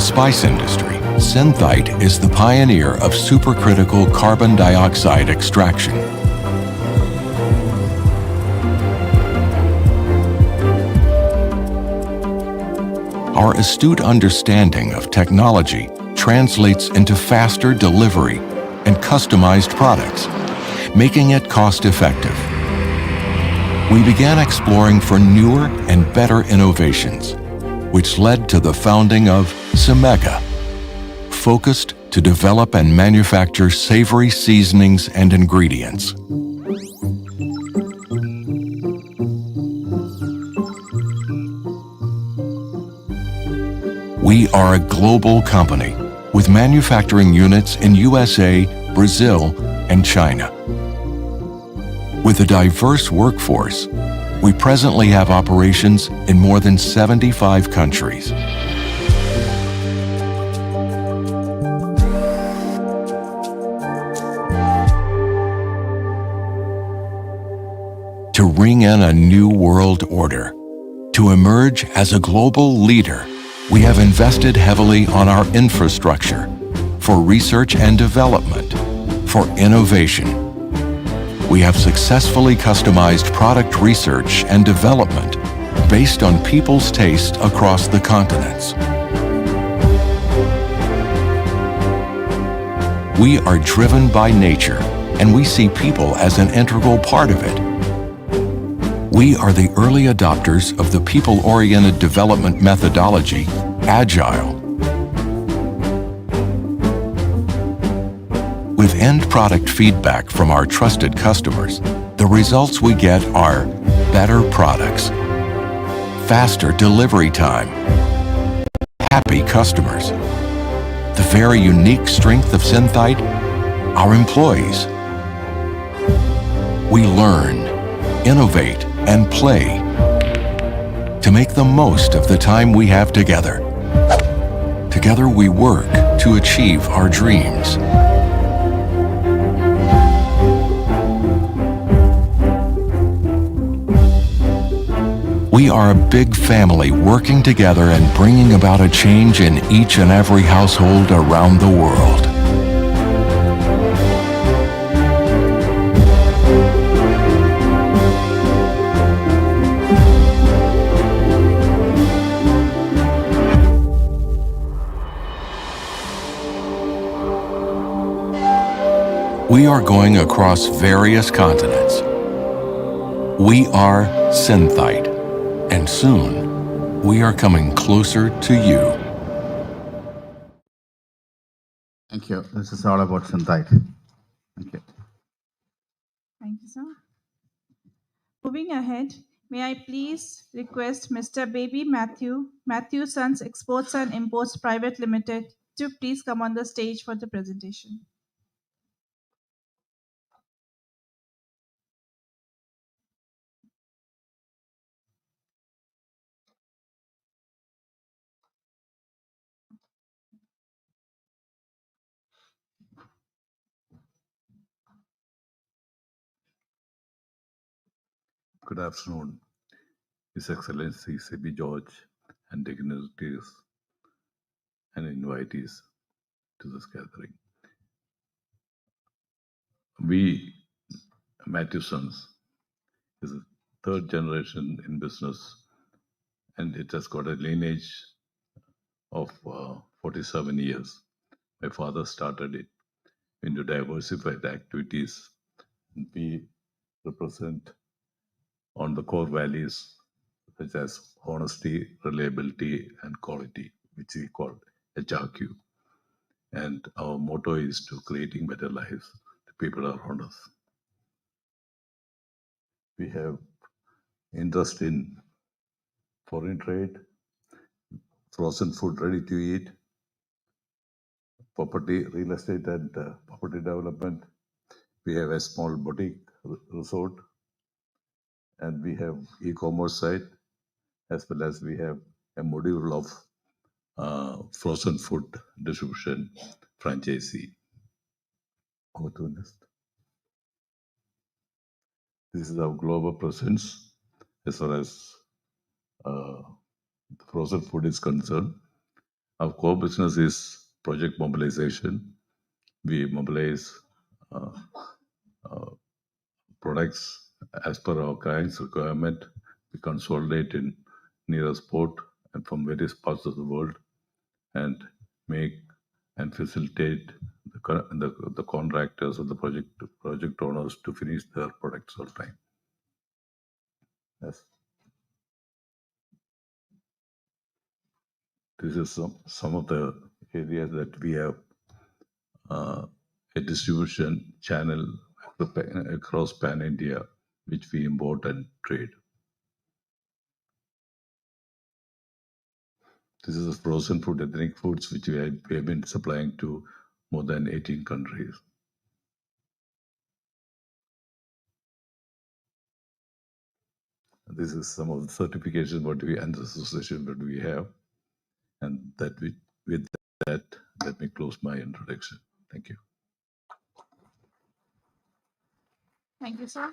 Spice industry, Synthite is the pioneer of supercritical carbon dioxide extraction. Our astute understanding of technology translates into faster delivery and customized products, making it cost-effective. We began exploring for newer and better innovations, which led to the founding of Semega, focused to develop and manufacture savory seasonings and ingredients. We are a global company with manufacturing units in USA, Brazil, and China. With a diverse workforce, we presently have operations in more than 75 countries. To ring in a new world order, to emerge as a global leader, we have invested heavily on our infrastructure for research and development, for innovation. We have successfully customized product research and development based on people's taste across the continents. We are driven by nature, and we see people as an integral part of it. We are the early adopters of the people-oriented development methodology, Agile. With end product feedback from our trusted customers, the results we get are better products, faster delivery time, happy customers. The very unique strength of Synthite, our employees. We learn, innovate, and play to make the most of the time we have together. Together we work to achieve our dreams. We are a big family working together and bringing about a change in each and every household around the world. We are going across various continents. We are Synthite, and soon we are coming closer to you. Thank you. This is all about Synthite. Thank you. Thank you, sir. Moving ahead, may I please request Mr. Baby Matthew Sons Exports and Imports Private Limited, to please come on the stage for the presentation. Good afternoon, His Excellency C.B. George and dignitaries and invitees to this gathering. We, Matthew Sons, is a third generation in business, and it has got a lineage of 47 years. My father started it into diversified activities. We represent on the core values such as honesty, reliability, and quality, which we call HRQ. And our motto is to creating better lives to people around us. We have interest in foreign trade, frozen food ready to eat, property, real estate and property development. We have a small boutique resort, and we have e-commerce site, as well as we have a module of frozen food distribution franchisee. Over to next. This is our global presence as far as frozen food is concerned. Our core business is project mobilization. We mobilize products as per our client's requirement. We consolidate in nearest port and from various parts of the world, and make and facilitate the contractors or the project owners to finish their products on time. Yes. This is some of the areas that we have a distribution channel across pan-India, which we import and trade. This is a frozen food, ethnic foods, which we have been supplying to more than 18 countries. This is some of the certifications and the association that we have. And with that, let me close my introduction. Thank you. Thank you, sir.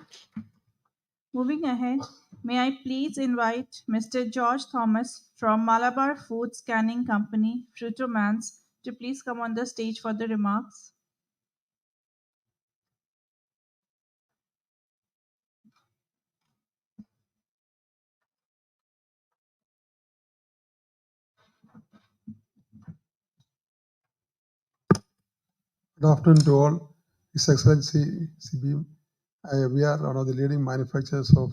Moving ahead, may I please invite Mr. George Thomas from Malabar Food Scanning Company, Frutomans, to please come on the stage for the remarks. Good afternoon to all. His Excellency CB, we are one of the leading manufacturers of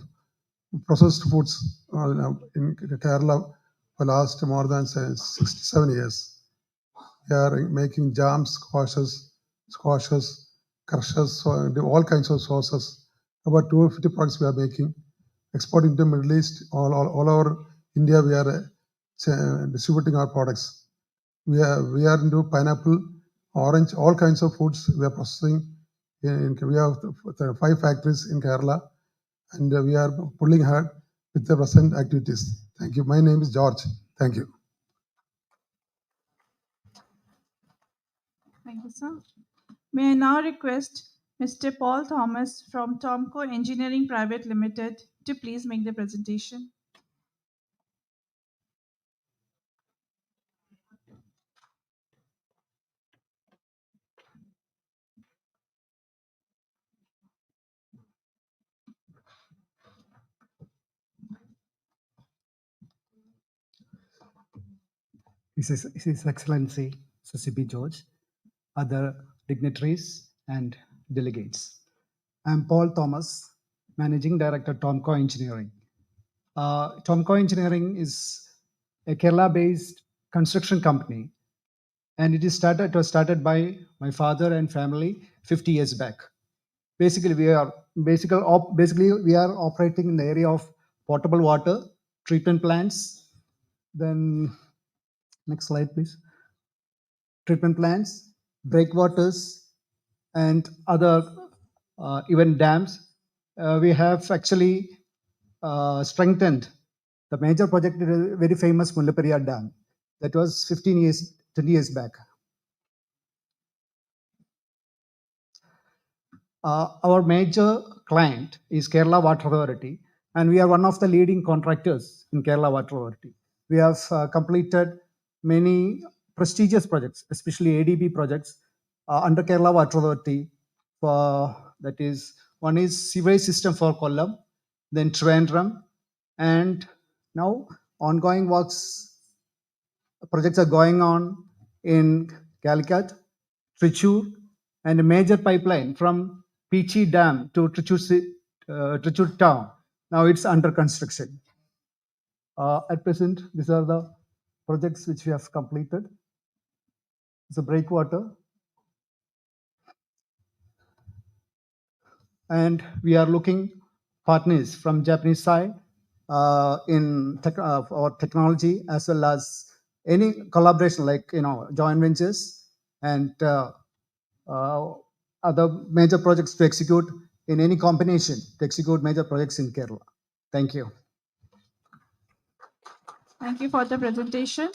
processed foods in Kerala for last more than 67 years. We are making jams, squashes, crushes, all kinds of sauces. About 250 products we are making, exporting to Middle East, all over India. We are distributing our products. We are into pineapple, orange, all kinds of foods we are processing. We have 5 factories in Kerala, and we are pulling hard with the present activities. Thank you. My name is George. Thank you. Thank you, sir. May I now request Mr. Paul Thomas from Tomco Engineering Private Limited to please make the presentation. His Excellency C.B. George, other dignitaries and delegates. I'm Paul Thomas, Managing Director, Tomco Engineering. Tomco Engineering is a Kerala-based construction company, and it was started by my father and family 50 years back. Basically, we are operating in the area of potable water, treatment plants. Then, next slide, please. Treatment plants, breakwaters, and other even dams. We have actually strengthened the major project, very famous Mullaperiyar Dam. That was 20 years back. Our major client is Kerala Water Authority, and we are one of the leading contractors in Kerala Water Authority. We have completed many prestigious projects, especially ADB projects under Kerala Water Authority. That is, one is sewage system for Kollam, then Trivandrum, and now ongoing projects are going on in Calicut, Trichur, and a major pipeline from Pichi Dam to Trichur town. Now it's under construction. At present, these are the projects which we have completed. It's a breakwater. And we are looking partners from Japanese side in our technology, as well as any collaboration like joint ventures and other major projects to execute in any combination to execute major projects in Kerala. Thank you. Thank you for the presentation.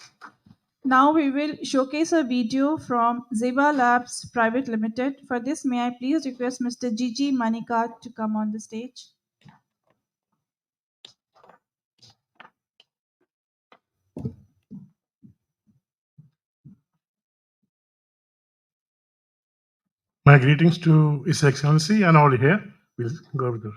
Now we will showcase a video from Zeba Labs Private Limited. For this, may I please request Mr. Gigi Manika to come on the stage. My greetings to His Excellency and all here. We'll go over there.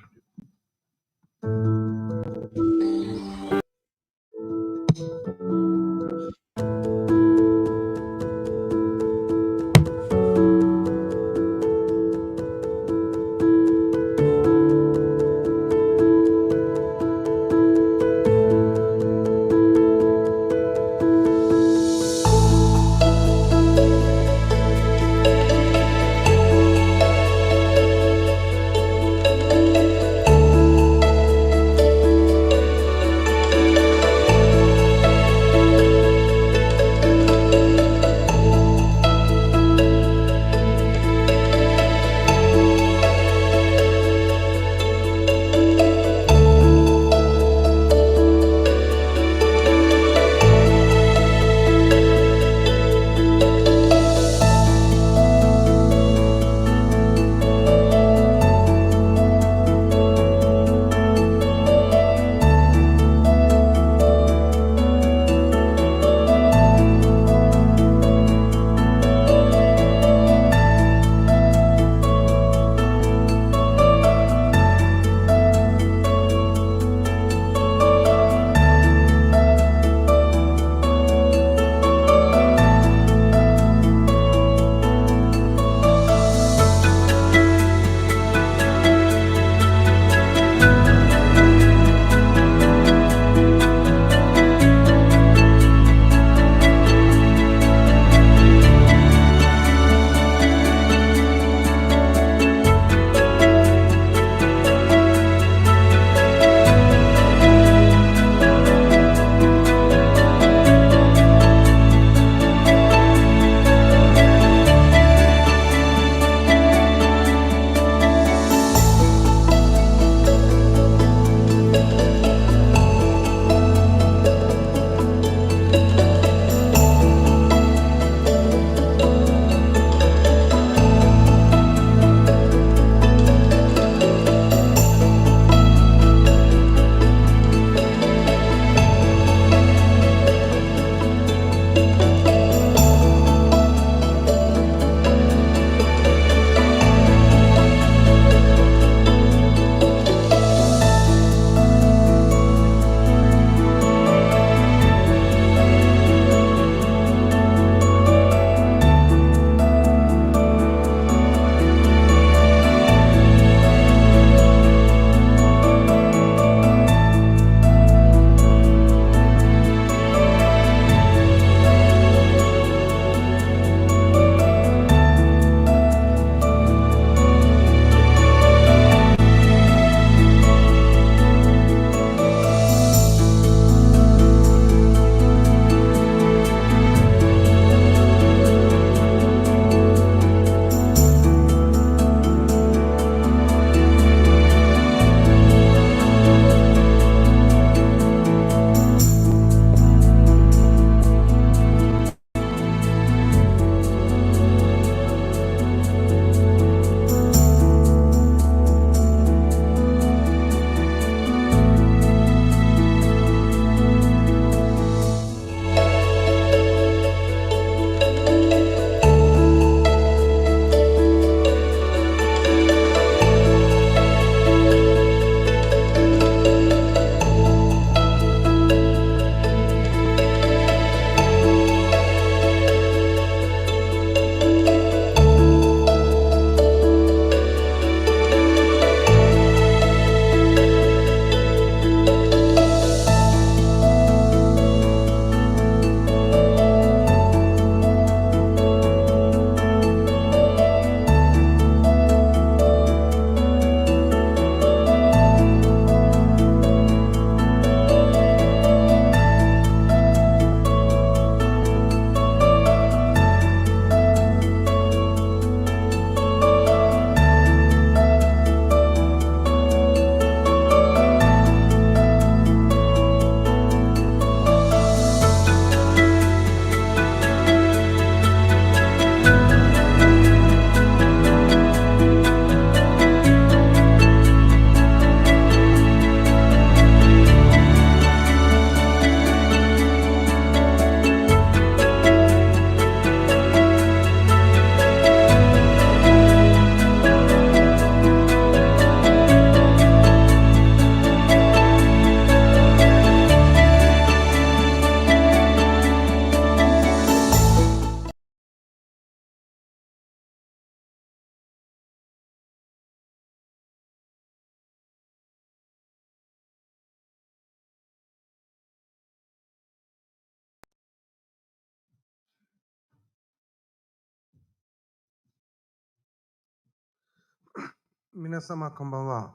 Minasama Konbanwa,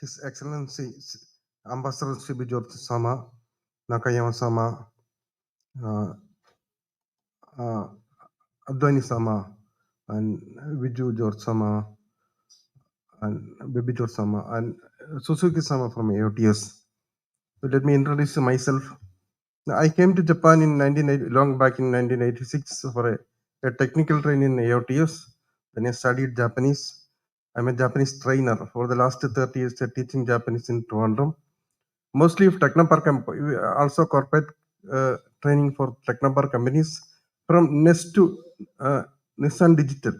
His Excellency Ambassador Shibi George Sama, Nakayama Sama, Adwani Sama, and Viju George Sama, and Baby George Sama, and Suzuki Sama from AOTS. So let me introduce myself. I came to Japan in long back in 1986 for a technical training in AOTS. Then I studied Japanese. I'm a Japanese trainer for the last 30 years teaching Japanese in Trivandrum. Mostly of Technopark, also corporate training for Technopark companies from Nest to Nissan Digital.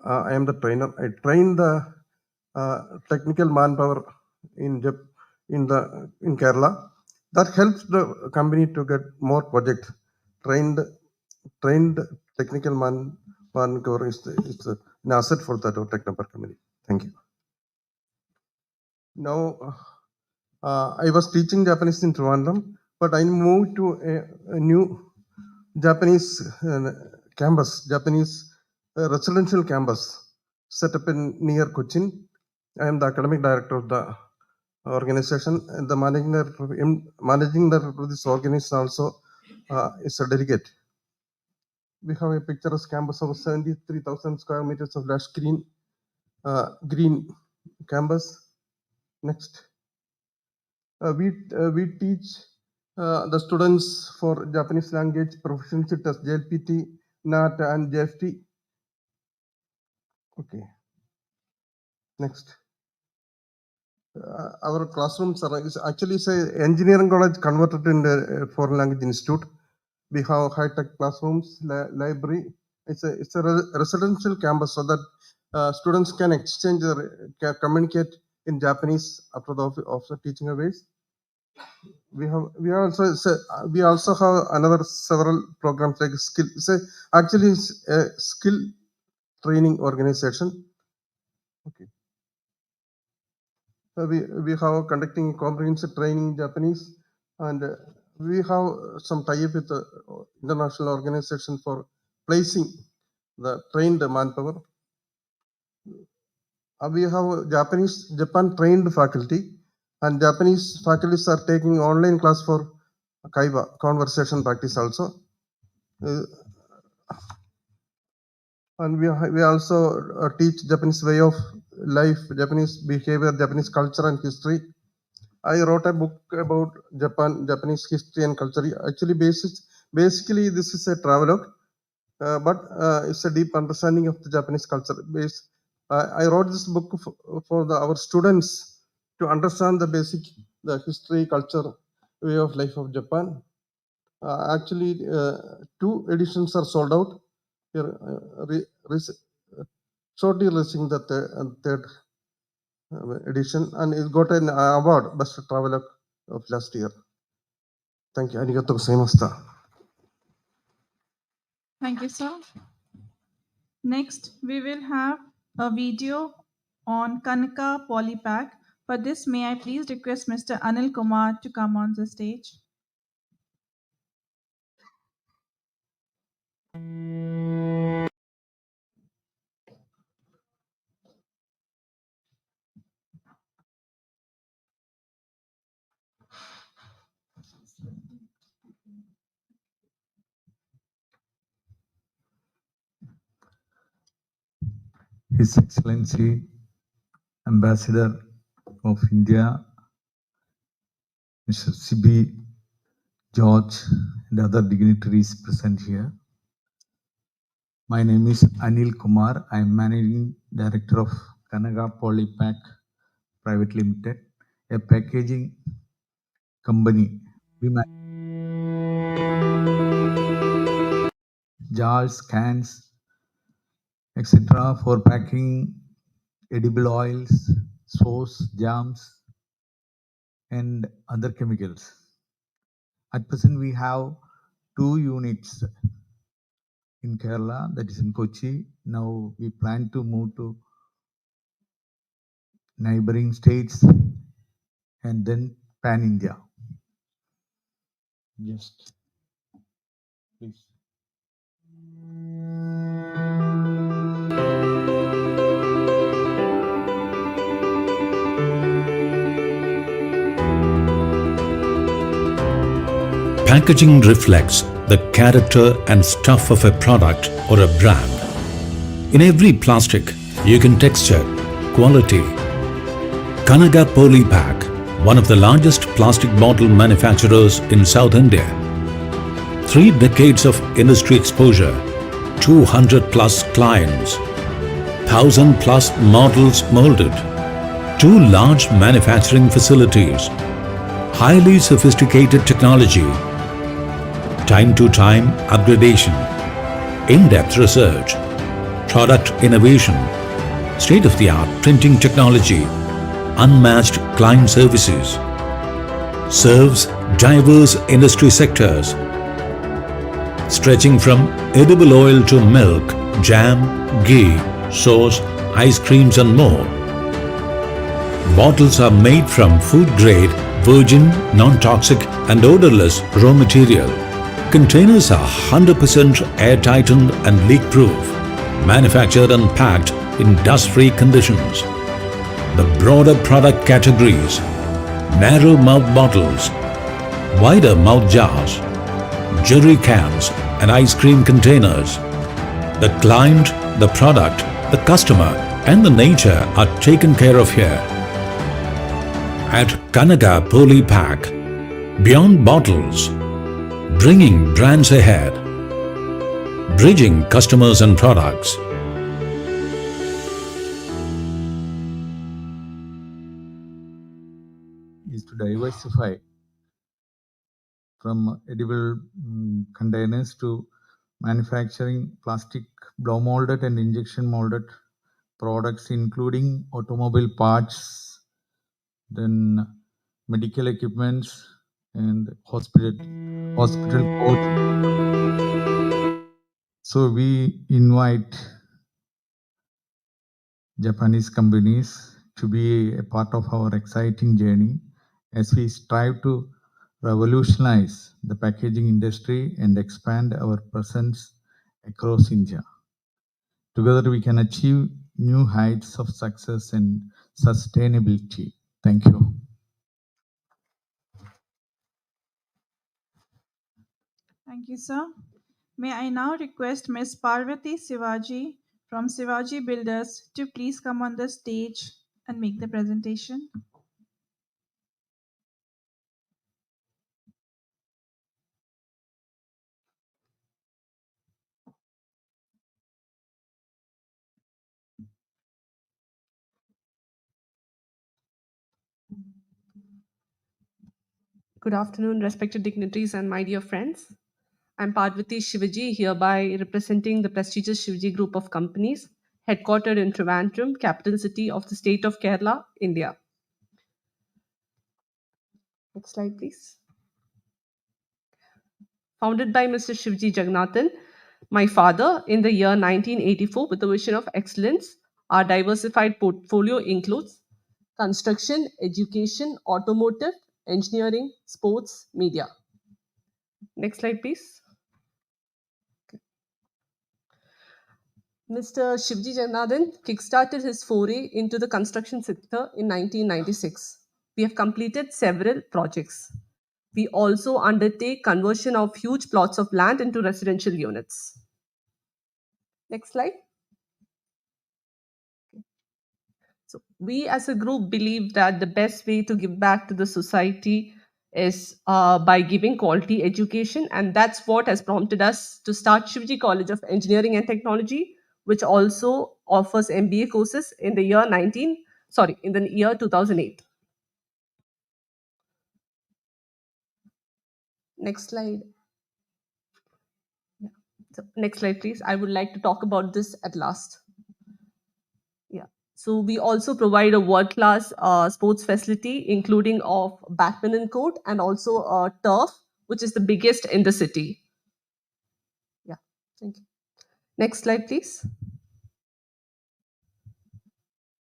I am the trainer. I train the technical manpower in Kerala. That helps the company to get more projects. Trained technical manpower is an asset for that Technopark company. Thank you. Now, I was teaching Japanese in Trivandrum, but I moved to a new Japanese campus, Japanese residential campus set up in near Cochin. I am the academic director of the organization, and the managing director of this organization also is a delegate. We have a picturesque campus of 73,000 square meters of lush green campus. Next. We teach the students for Japanese language proficiency test JLPT, NAT, and JFT. Okay. Next. Our classrooms are actually engineering college converted into a foreign language institute. We have high-tech classrooms, library. It's a residential campus so that students can exchange can communicate in Japanese after the teaching hours. We also have another several programs like skill. Actually it's a skill training organization. Okay. We have conducting comprehensive training in Japanese, and we have some tie-up with the international organization for placing the trained manpower. We have Japan trained faculty, and Japanese faculties are taking online class for Kaiba, conversation practice also. And we also teach Japanese way of life, Japanese behavior, Japanese culture and history. I wrote a book about Japanese history and culture. Actually, basically this is a travelogue, but it's a deep understanding of the Japanese culture. I wrote this book for our students to understand the history, culture, way of life of Japan. Actually, 2 editions are sold out. Shortly releasing the third edition, and it got an award, Best Traveler of last year. Thank you. Arigatou gozaimashita. Thank you, sir. Next, we will have a video on Kanaka Polypack. For this, may I please request Mr. Anil Kumar to come on the stage? His Excellency Ambassador of India, Mr. C.B. George, and other dignitaries present here. My name is Anil Kumar. I am Managing Director of Kanaka Polypack Private Limited, a packaging company. We jars, cans, etc. for packing edible oils, sauce, jams, and other chemicals. At present, we have 2 units in Kerala, that is in Kochi. Now we plan to move to neighboring states and then pan India. Just please. Packaging reflects the character and stuff of a product or a brand. In every plastic, you can texture, quality. Kanaga Polypack, one of the largest plastic bottle manufacturers in South India. 3 decades of industry exposure, 200 plus clients, 1000 plus models molded, 2 large manufacturing facilities, highly sophisticated technology, time-to-time upgradation, in-depth research, product innovation, state-of-the-art printing technology, unmatched client services, serves diverse industry sectors, stretching from edible oil to milk, jam, ghee, sauce, ice creams and more. Bottles are made from food-grade, virgin, non-toxic and odorless raw material. Containers are 100% air-tightened and leak-proof, manufactured and packed in dust-free conditions. The broader product categories: narrow mouth bottles, wider mouth jars, jerry cans and ice cream containers. The client, the product, the customer and the nature are taken care of here. At Kanaga Polypack, beyond bottles, bringing brands ahead, bridging customers and products. Is to diversify from edible containers to manufacturing plastic blow molded and injection molded products, including automobile parts, then medical equipments and hospital coats. So we invite Japanese companies to be a part of our exciting journey as we strive to revolutionize the packaging industry and expand our presence across India. Together we can achieve new heights of success and sustainability. Thank you. Thank you, sir. May I now request Ms. Parvati Sivaji from Sivaji Builders to please come on the stage and make the presentation. Good afternoon, respected dignitaries and my dear friends. I'm Parvati Shivaji, hereby representing the prestigious Shivaji Group of companies, headquartered in Trivandrum, capital city of the state of Kerala, India. Next slide, please. Founded by Mr. Shivaji Jaganathan, my father, in the year 1984, with a vision of excellence, our diversified portfolio includes construction, education, automotive, engineering, sports, media. Next slide, please. Mr. Shivji Jaganathan kickstarted his foray into the construction sector in 1996. We have completed several projects. We also undertake conversion of huge plots of land into residential units. Next slide. So we as a group believe that the best way to give back to the society is by giving quality education, and that's what has prompted us to start Shivji College of Engineering and Technology, which also offers MBA courses in the year 2008. Next slide. Yeah. So next slide, please. I would like to talk about this at last. Yeah. So we also provide a world-class sports facility, including of badminton court and also a turf, which is the biggest in the city. Yeah. Thank you. Next slide, please.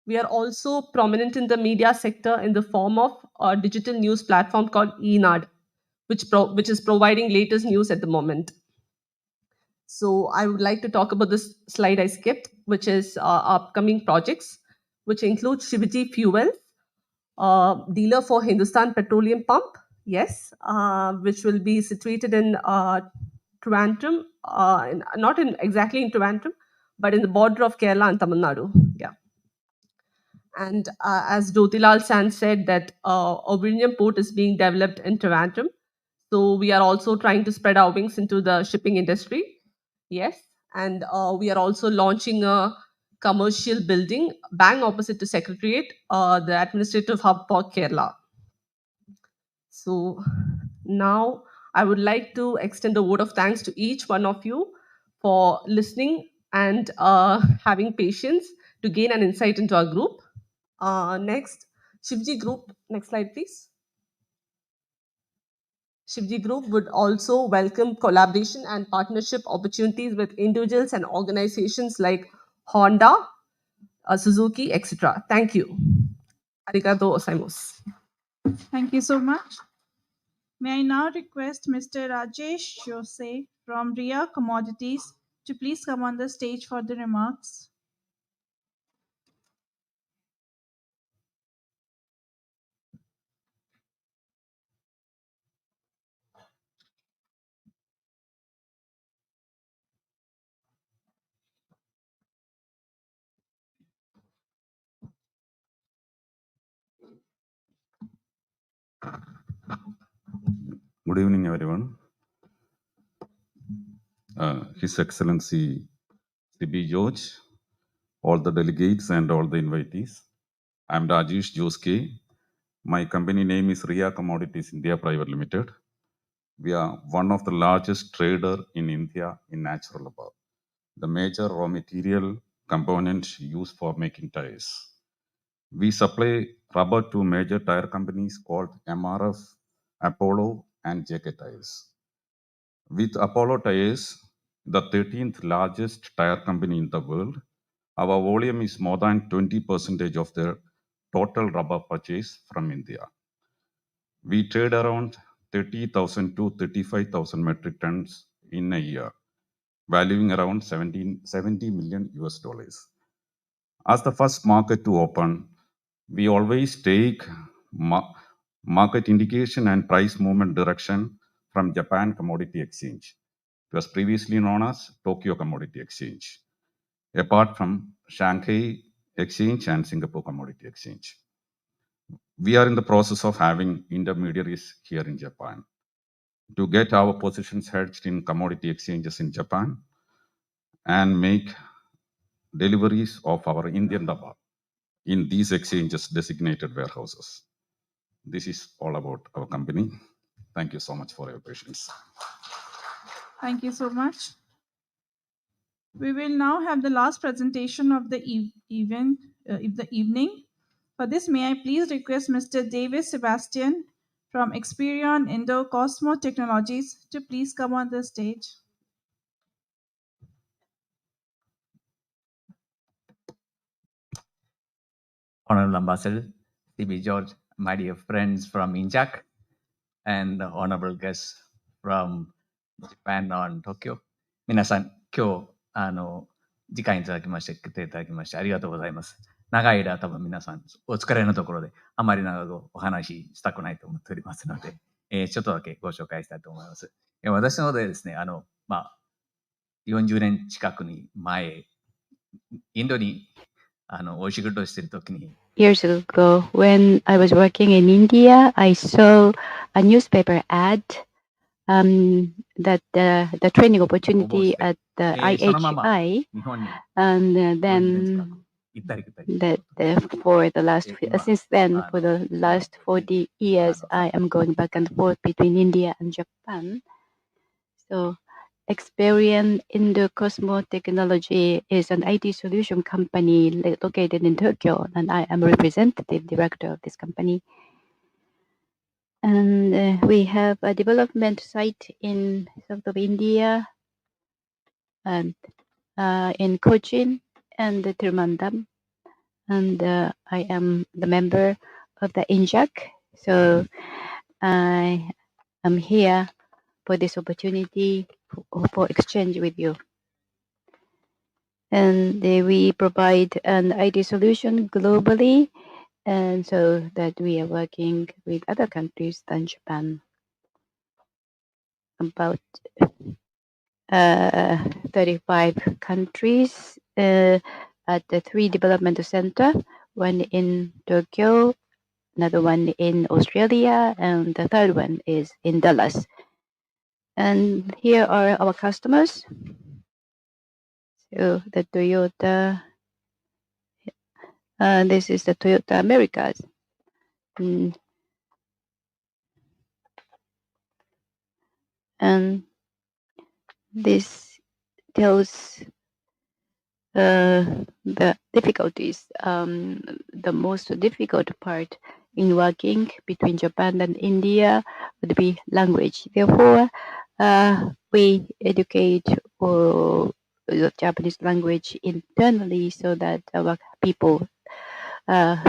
We are also prominent in the media sector in the form of a digital news platform called eNAD, which is providing latest news at the moment. So I would like to talk about this slide I skipped, which is upcoming projects, which include Shivaji Fuel, dealer for Hindustan Petroleum Pump, yes, which will be situated in Trivandrum, not in exactly in Trivandrum, but in the border of Kerala and Tamil Nadu. Yeah. And as Jyotilal San said, that Obrinium port is being developed in Trivandrum. So we are also trying to spread our wings into the shipping industry. Yes. And we are also launching a commercial building bang opposite to Secretariat, the administrative hub for Kerala. So now I would like to extend a word of thanks to each one of you for listening and having patience to gain an insight into our group. Next, Shivji Group. Next slide, please. Shivji Group would also welcome collaboration and partnership opportunities with individuals and organizations like Honda, Suzuki, etc. Thank you. Arigato gozaimasu. Thank you so much. May I now request Mr. Rajesh Jose from Ria Commodities to please come on the stage for the remarks. Good evening, everyone. His Excellency C.B. George, all the delegates and all the invitees. I'm Rajesh Joske. My company name is Ria Commodities India Private Limited. We are one of the largest trader in India in natural rubber, the major raw material component used for making tires. We supply rubber to major tire companies called MRF, Apollo, and JK Tires. With Apollo Tires, the 13th largest tire company in the world, our volume is more than 20% of the total rubber purchase from India. We trade around 30,000 to 35,000 metric tons in a year, valuing around 70 million US dollars. As the first market to open, we always take market indication and price movement direction from Japan Commodity Exchange. It was previously known as Tokyo Commodity Exchange, apart from Shanghai Exchange and Singapore Commodity Exchange. We are in the process of having intermediaries here in Japan to get our positions hedged in commodity exchanges in Japan and make deliveries of our Indian rubber in these exchanges designated warehouses. This is all about our company. Thank you so much for your patience. Thank you so much. We will now have the last presentation of the evening. For this, may I please request Mr. Davis Sebastian from Experion Indo Cosmo Technologies to please come on the stage. Honorable Ambassador C.B. George, my dear friends from Injack, and the honorable guests from Japan and Tokyo. 皆さん、今日、時間いただきまして、来ていただきましてありがとうございます。長い間、多分皆さん、お疲れのところで、あまり長くお話ししたくないと思っておりますので、ちょっとだけご紹介したいと思います。私のでですね、40年近くに前、インドにお仕事をしているときに、Years ago, when I was working in India, I saw a newspaper ad that the training opportunity at the IHI, and then for the last since then for the last 40 years, I am going back and forth between India and Japan. So Experian Indo-Cosmo Technology is an IT solution company located in Tokyo, and I am a representative director of this company. And we have a development site in south of India, and in Cochin and Tirumandam, and I am the member of the Injack. So I am here for this opportunity for exchange with you. And we provide an IT solution globally and so that we are working with other countries than Japan. About 35 countries at the 3 development center, one in Tokyo, another one in Australia, and the third one is in Dallas. And here are our customers. So the Toyota, this is the Toyota Americas. And this tells the difficulties. The most difficult part in working between Japan and India would be language. Therefore, we educate the Japanese language internally so that our people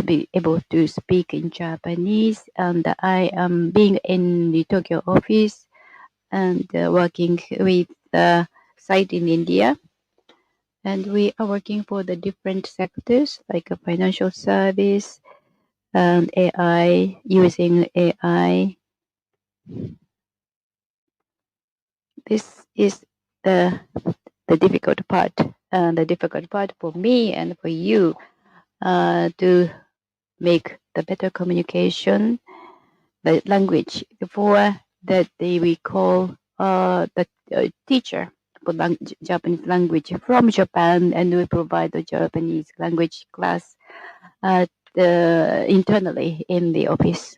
be able to speak in Japanese. And I am being in the Tokyo office and working with the site in India. And we are working for the different sectors like a financial service and AI, using AI. This is the difficult part. The difficult part for me and for you to make the better communication, the language. Before that, we call the teacher for Japanese language from Japan, and we provide the Japanese language class internally in the office.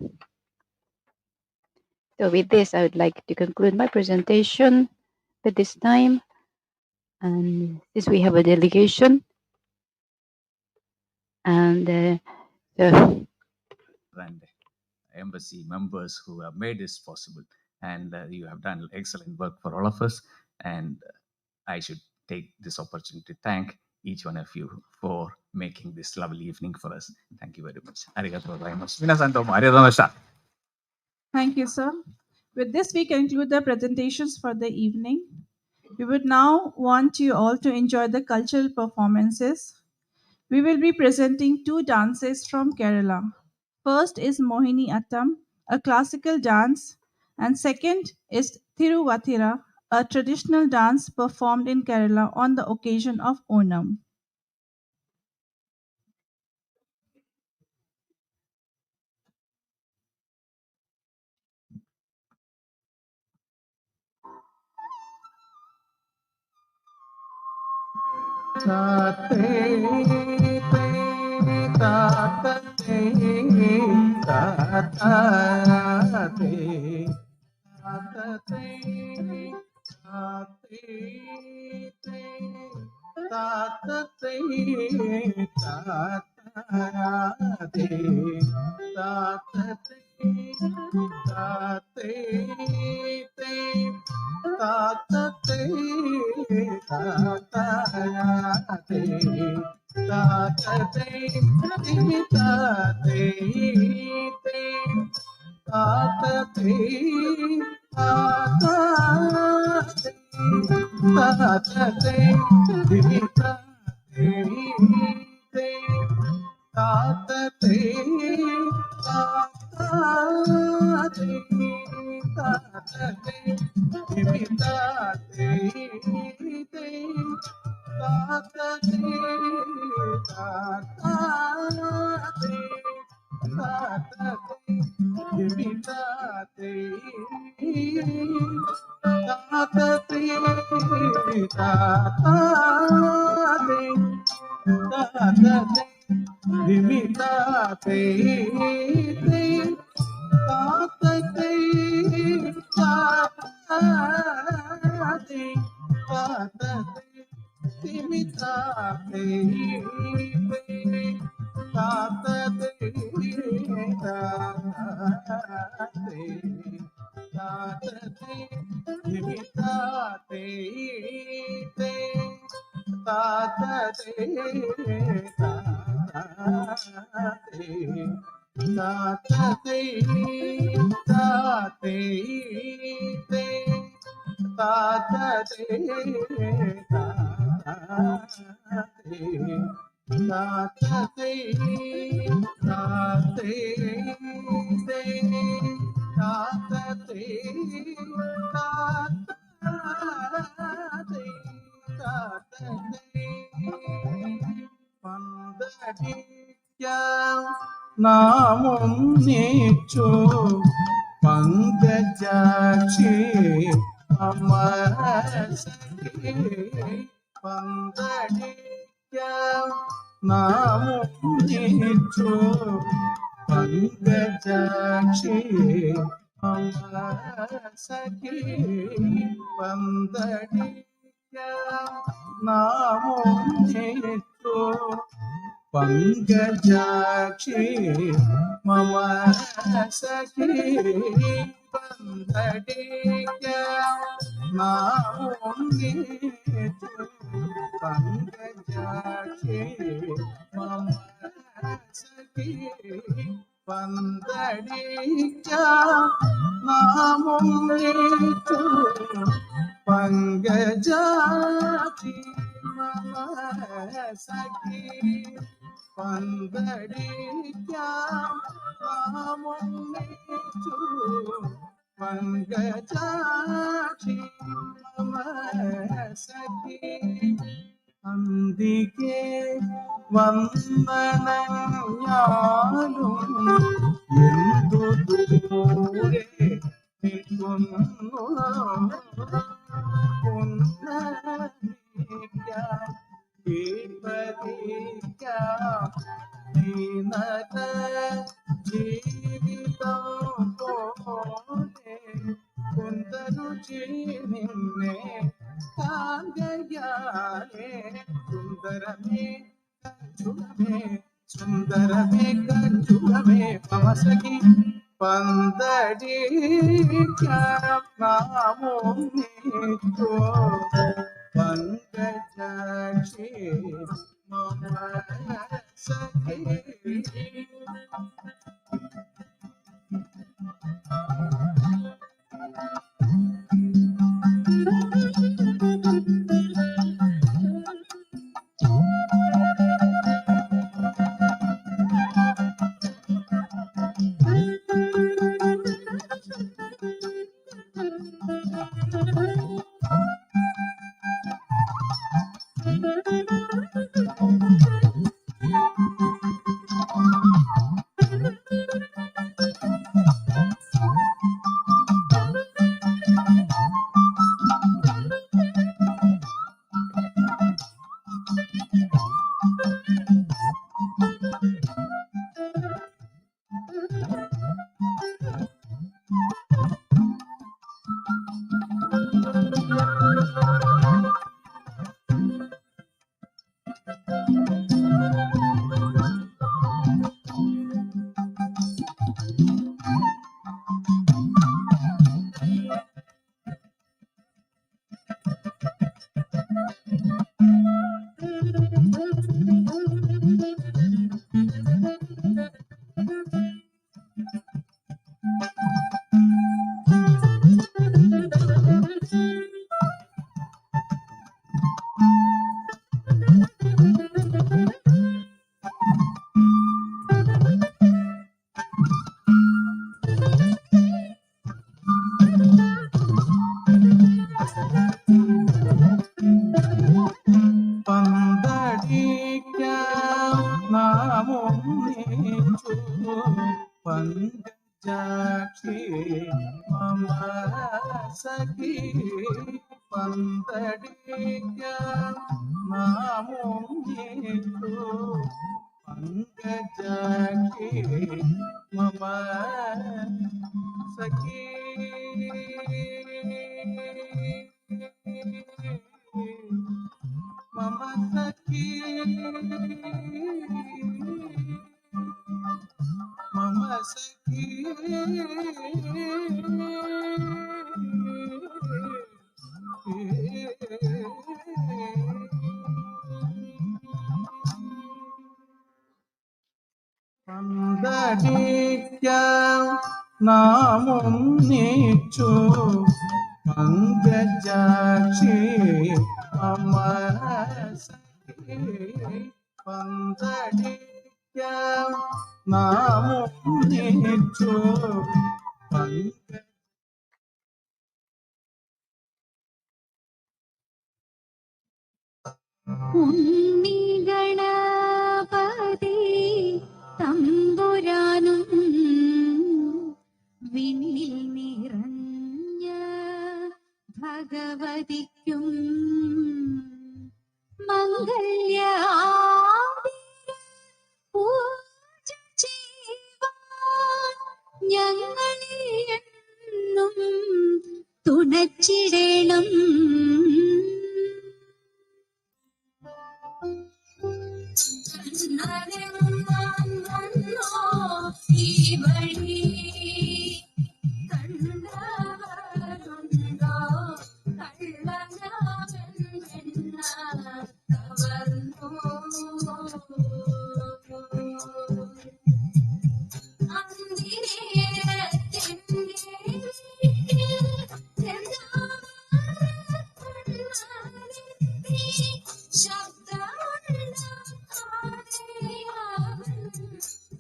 So with this, I would like to conclude my presentation at this time. And since we have a delegation, and the and embassy members who have made this possible. And you have done excellent work for all of us. And I should take this opportunity to thank each one of you for making this lovely evening for us. Thank you very much. ありがとうございます。皆さんどうもありがとうございました。Thank you, sir. With this, we conclude the presentations for the evening. We would now want you all to enjoy the cultural performances. We will be presenting 2 dances from Kerala. First is Mohini Attam, a classical dance, and second is Thiruvatira, a traditional dance performed in Kerala on the occasion of Onam. Tate, tate, നാമൊന്നിച്ചു Pankajakshi അമരസഖി പന്തടിക്കാം നാമൊന്നിച്ചു Pankajakshi അമരസഖി പന്തടിക്കാം നാമൊന്നിച്ചു Pankajakshi മമ സഖി പന്തടിക്കാം നാമൊന്നിച്ചു പങ്കജാക്ഷി മമ സഖി പന്തടിക്കാം നാമൊന്നിച്ചു പങ്കജാക്ഷി മമ സഖി പന്തടിക്കാം നാമൊന്നിച്ചു പങ്കജാക്ഷി മമ സഖി അന്തികെ വന്ദനഞ്ഞാലും എന്തു ദൂരെ നിൽക്കുന്നു പൊന്നണിക്കാം കേൾപ്പതിക്കാം ദീനത ജീവിതം പോലെ കുന്തരുചി നിന്നെ കാങ്കയാലേ സുന്ദരമേ കഞ്ചുകമേ സുന്ദരമേ കഞ്ചുകമേ പവസഖി പന്തടിക്കാം നാമൊന്നിച്ചു പങ്കജാക്ഷി മമ സഖി പന്തടിക്കാം നാമൊന്നിച്ചു പങ്കജാക്ഷി മമ സഖി പന്തടിക്കാം നാമൊന്നിച്ചു പങ്കജാക്ഷി മമ സഖി മമ സഖി മമ സഖി പന്തടിക്കാം നാമൊന്നിച്ചു പങ്കജാക്ഷി മമ സഖി പന്തടിക്കാം നാമൊന്നിച്ചു ഉണ്ണിഗണപതി തമ്പുരാനും വിണ്ണിൽ നിറഞ്ഞ ഭഗവതിക്കും മംഗല്യാദി പൂജ ചെയ്യുവാൻ ഞങ്ങളെ എന്നും തുണച്ചിടണം. ഈ വഴി കണ്ടവരുണ്ടോ കള്ളനാവെന്ന കവർന്നു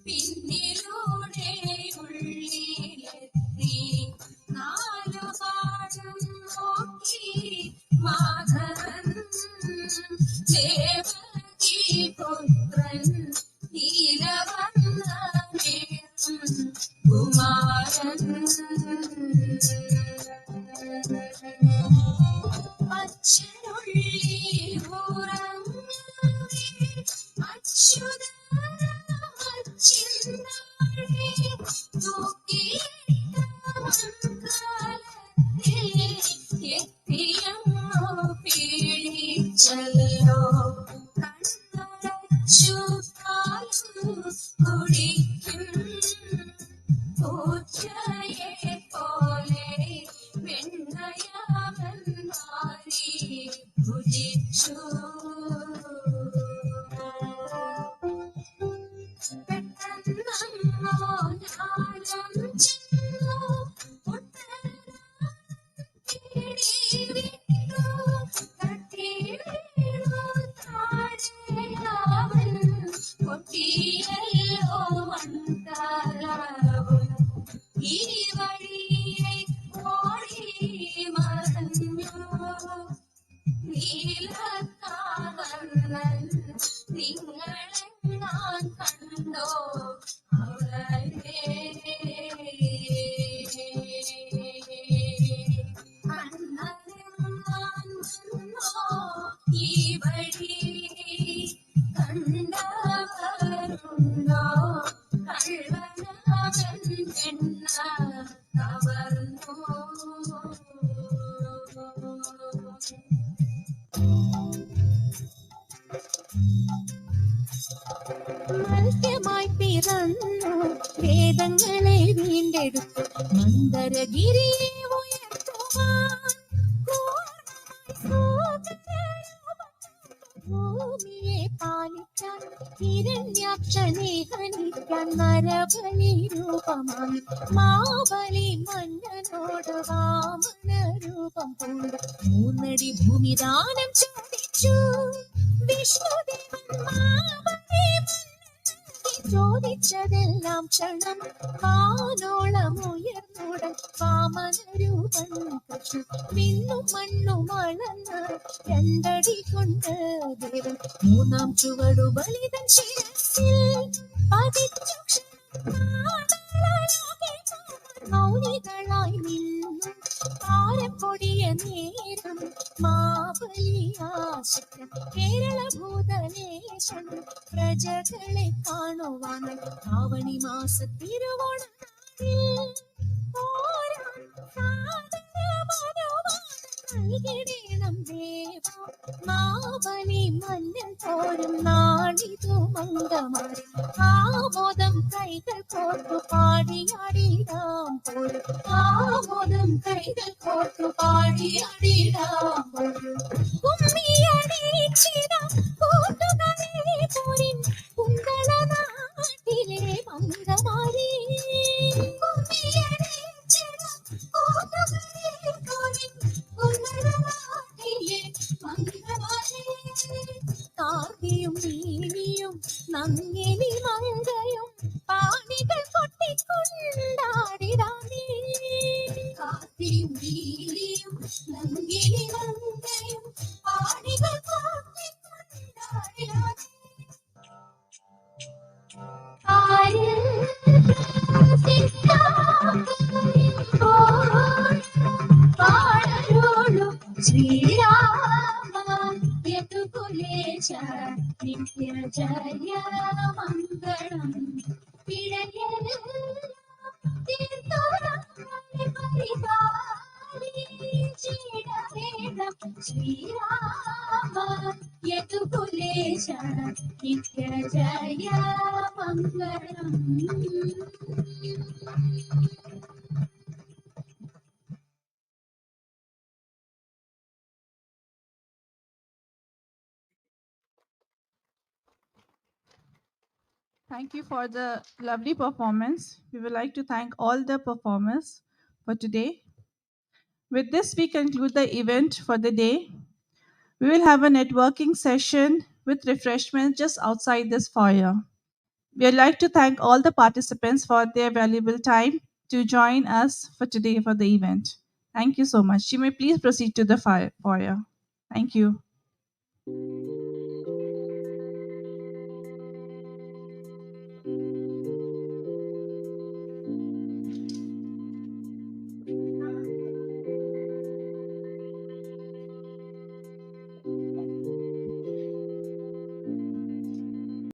പിന്നിലൂടെ ഉള്ളിലെത്തി നാലുപാടും നോക്കി മാധവൻ ദേവകി പുത്രൻ നീലവർണ്ണനേറും കുമാരൻ അച്ഛനുള്ളിൽ ഉറങ്ങവേ അച്യുതനാമച്ചിന്താഴെ തൂക്കിയിട്ടവൻകാലത്തിൽ എത്തിയങ്ങോ പീഡിച്ചല്ലോ. കണ്ണടച്ചു പാലും കുടിക്കും പൂച്ചയെ പോലെ വെണ്ണയാമൻ മാറി ഭുജിച്ചു. പെട്ടെന്നങ്ങോ ഞാനും ചെന്നു ഉത്തരവിട്ടു തട്ടി വീണു താഴെയാവൻ പൊട്ടിയല്ലോ മൺതലവും ഈ വഴിയെ ഓടി മറഞ്ഞു. നീലക്കാവർണ്ണൻ നിങ്ങളെങ്ങാൻ കണ്ടോ അവരെ അന്നലെങ്ങാൻ വന്നോ ഈ വഴി കണ്ടവരുണ്ടോ കള്ളനാവൻ എണ്ണ കവർന്നു. മത്സ്യമായി പിറന്നു വേദങ്ങളെ വീണ്ടെടുത്തു മന്ദരഗിരിയെ ഉയർത്തുവാൻ ഭൂമിയെ പാലിക്കാൻ ഹിരണ്യാക്ഷനെ ഹനിക്കാൻ നരബലി രൂപമായി മാബലി മന്നനോട് വാമന രൂപം കൊണ്ട് 3 അടി ഭൂമിദാനം ചോദിച്ചു. വിഷ്ണുദേവൻ മാബലി ചോദിച്ചതെല്ലാം ക്ഷണം വാനോളം ഉയർന്നുടൻ വാമനരൂപൻ കൃഷ്ണൻ വിണ്ണും മണ്ണും അളന്ന് 2 അടി കൊണ്ട് ദേവൻ 3-ാം ചുവടു ബലിതൻ ശിരസിൽ പതിച്ചു. മൗനികളായി നിന്നു താരപ്പൊടിയ നേരം മാബലിയാശക്തൻ കേരള ഭൂതലേശൻ പ്രജകളെ കാണുവാനായി ആവണി മാസ തിരുവോണനാളിൽ നൽകിടേണം ദേവ മാവലി മന്നൻ പോരും നാടിതു മംഗമാരി ആമോദം കൈകൾ കോർത്തു പാടിയാടിടാം പോരും ആമോദം കൈകൾ കോർത്തു പാടിയാടിടാം പോരും കുമ്മിയടിച്ചിടാം കൂട്ടുകാരെ പോരിൻ കുങ്കള നാട്ടിലെ മംഗമാരി കുമ്മിയടിച്ചിടാം കൂട്ടുകാരെ പോരിൻ കാർത്തിയും നീലിയും വീരിയും നങ്ങിനി നങ്കയും ആടികൾ പാട്ടിക്കൊണ്ടാടിനാഥേ. പാടരുളും ശ്രീരാമ യദുകുലേശ നിത്യ ജയ മംഗളം പിഴയെല്ലാം തീർത്തോരാമനെ പരിപാലിച്ചിടവേണം ശ്രീരാമ യദുകുലേശ നിത്യ ജയ മംഗളം. Thank you for the lovely performance. We would like to thank all the performers for today. With this, we conclude the event for the day. We will have a networking session with refreshments just outside this foyer. We would like to thank all the participants for their valuable time to join us for today for the event. Thank you so much. You may please proceed to the foyer. Thank you.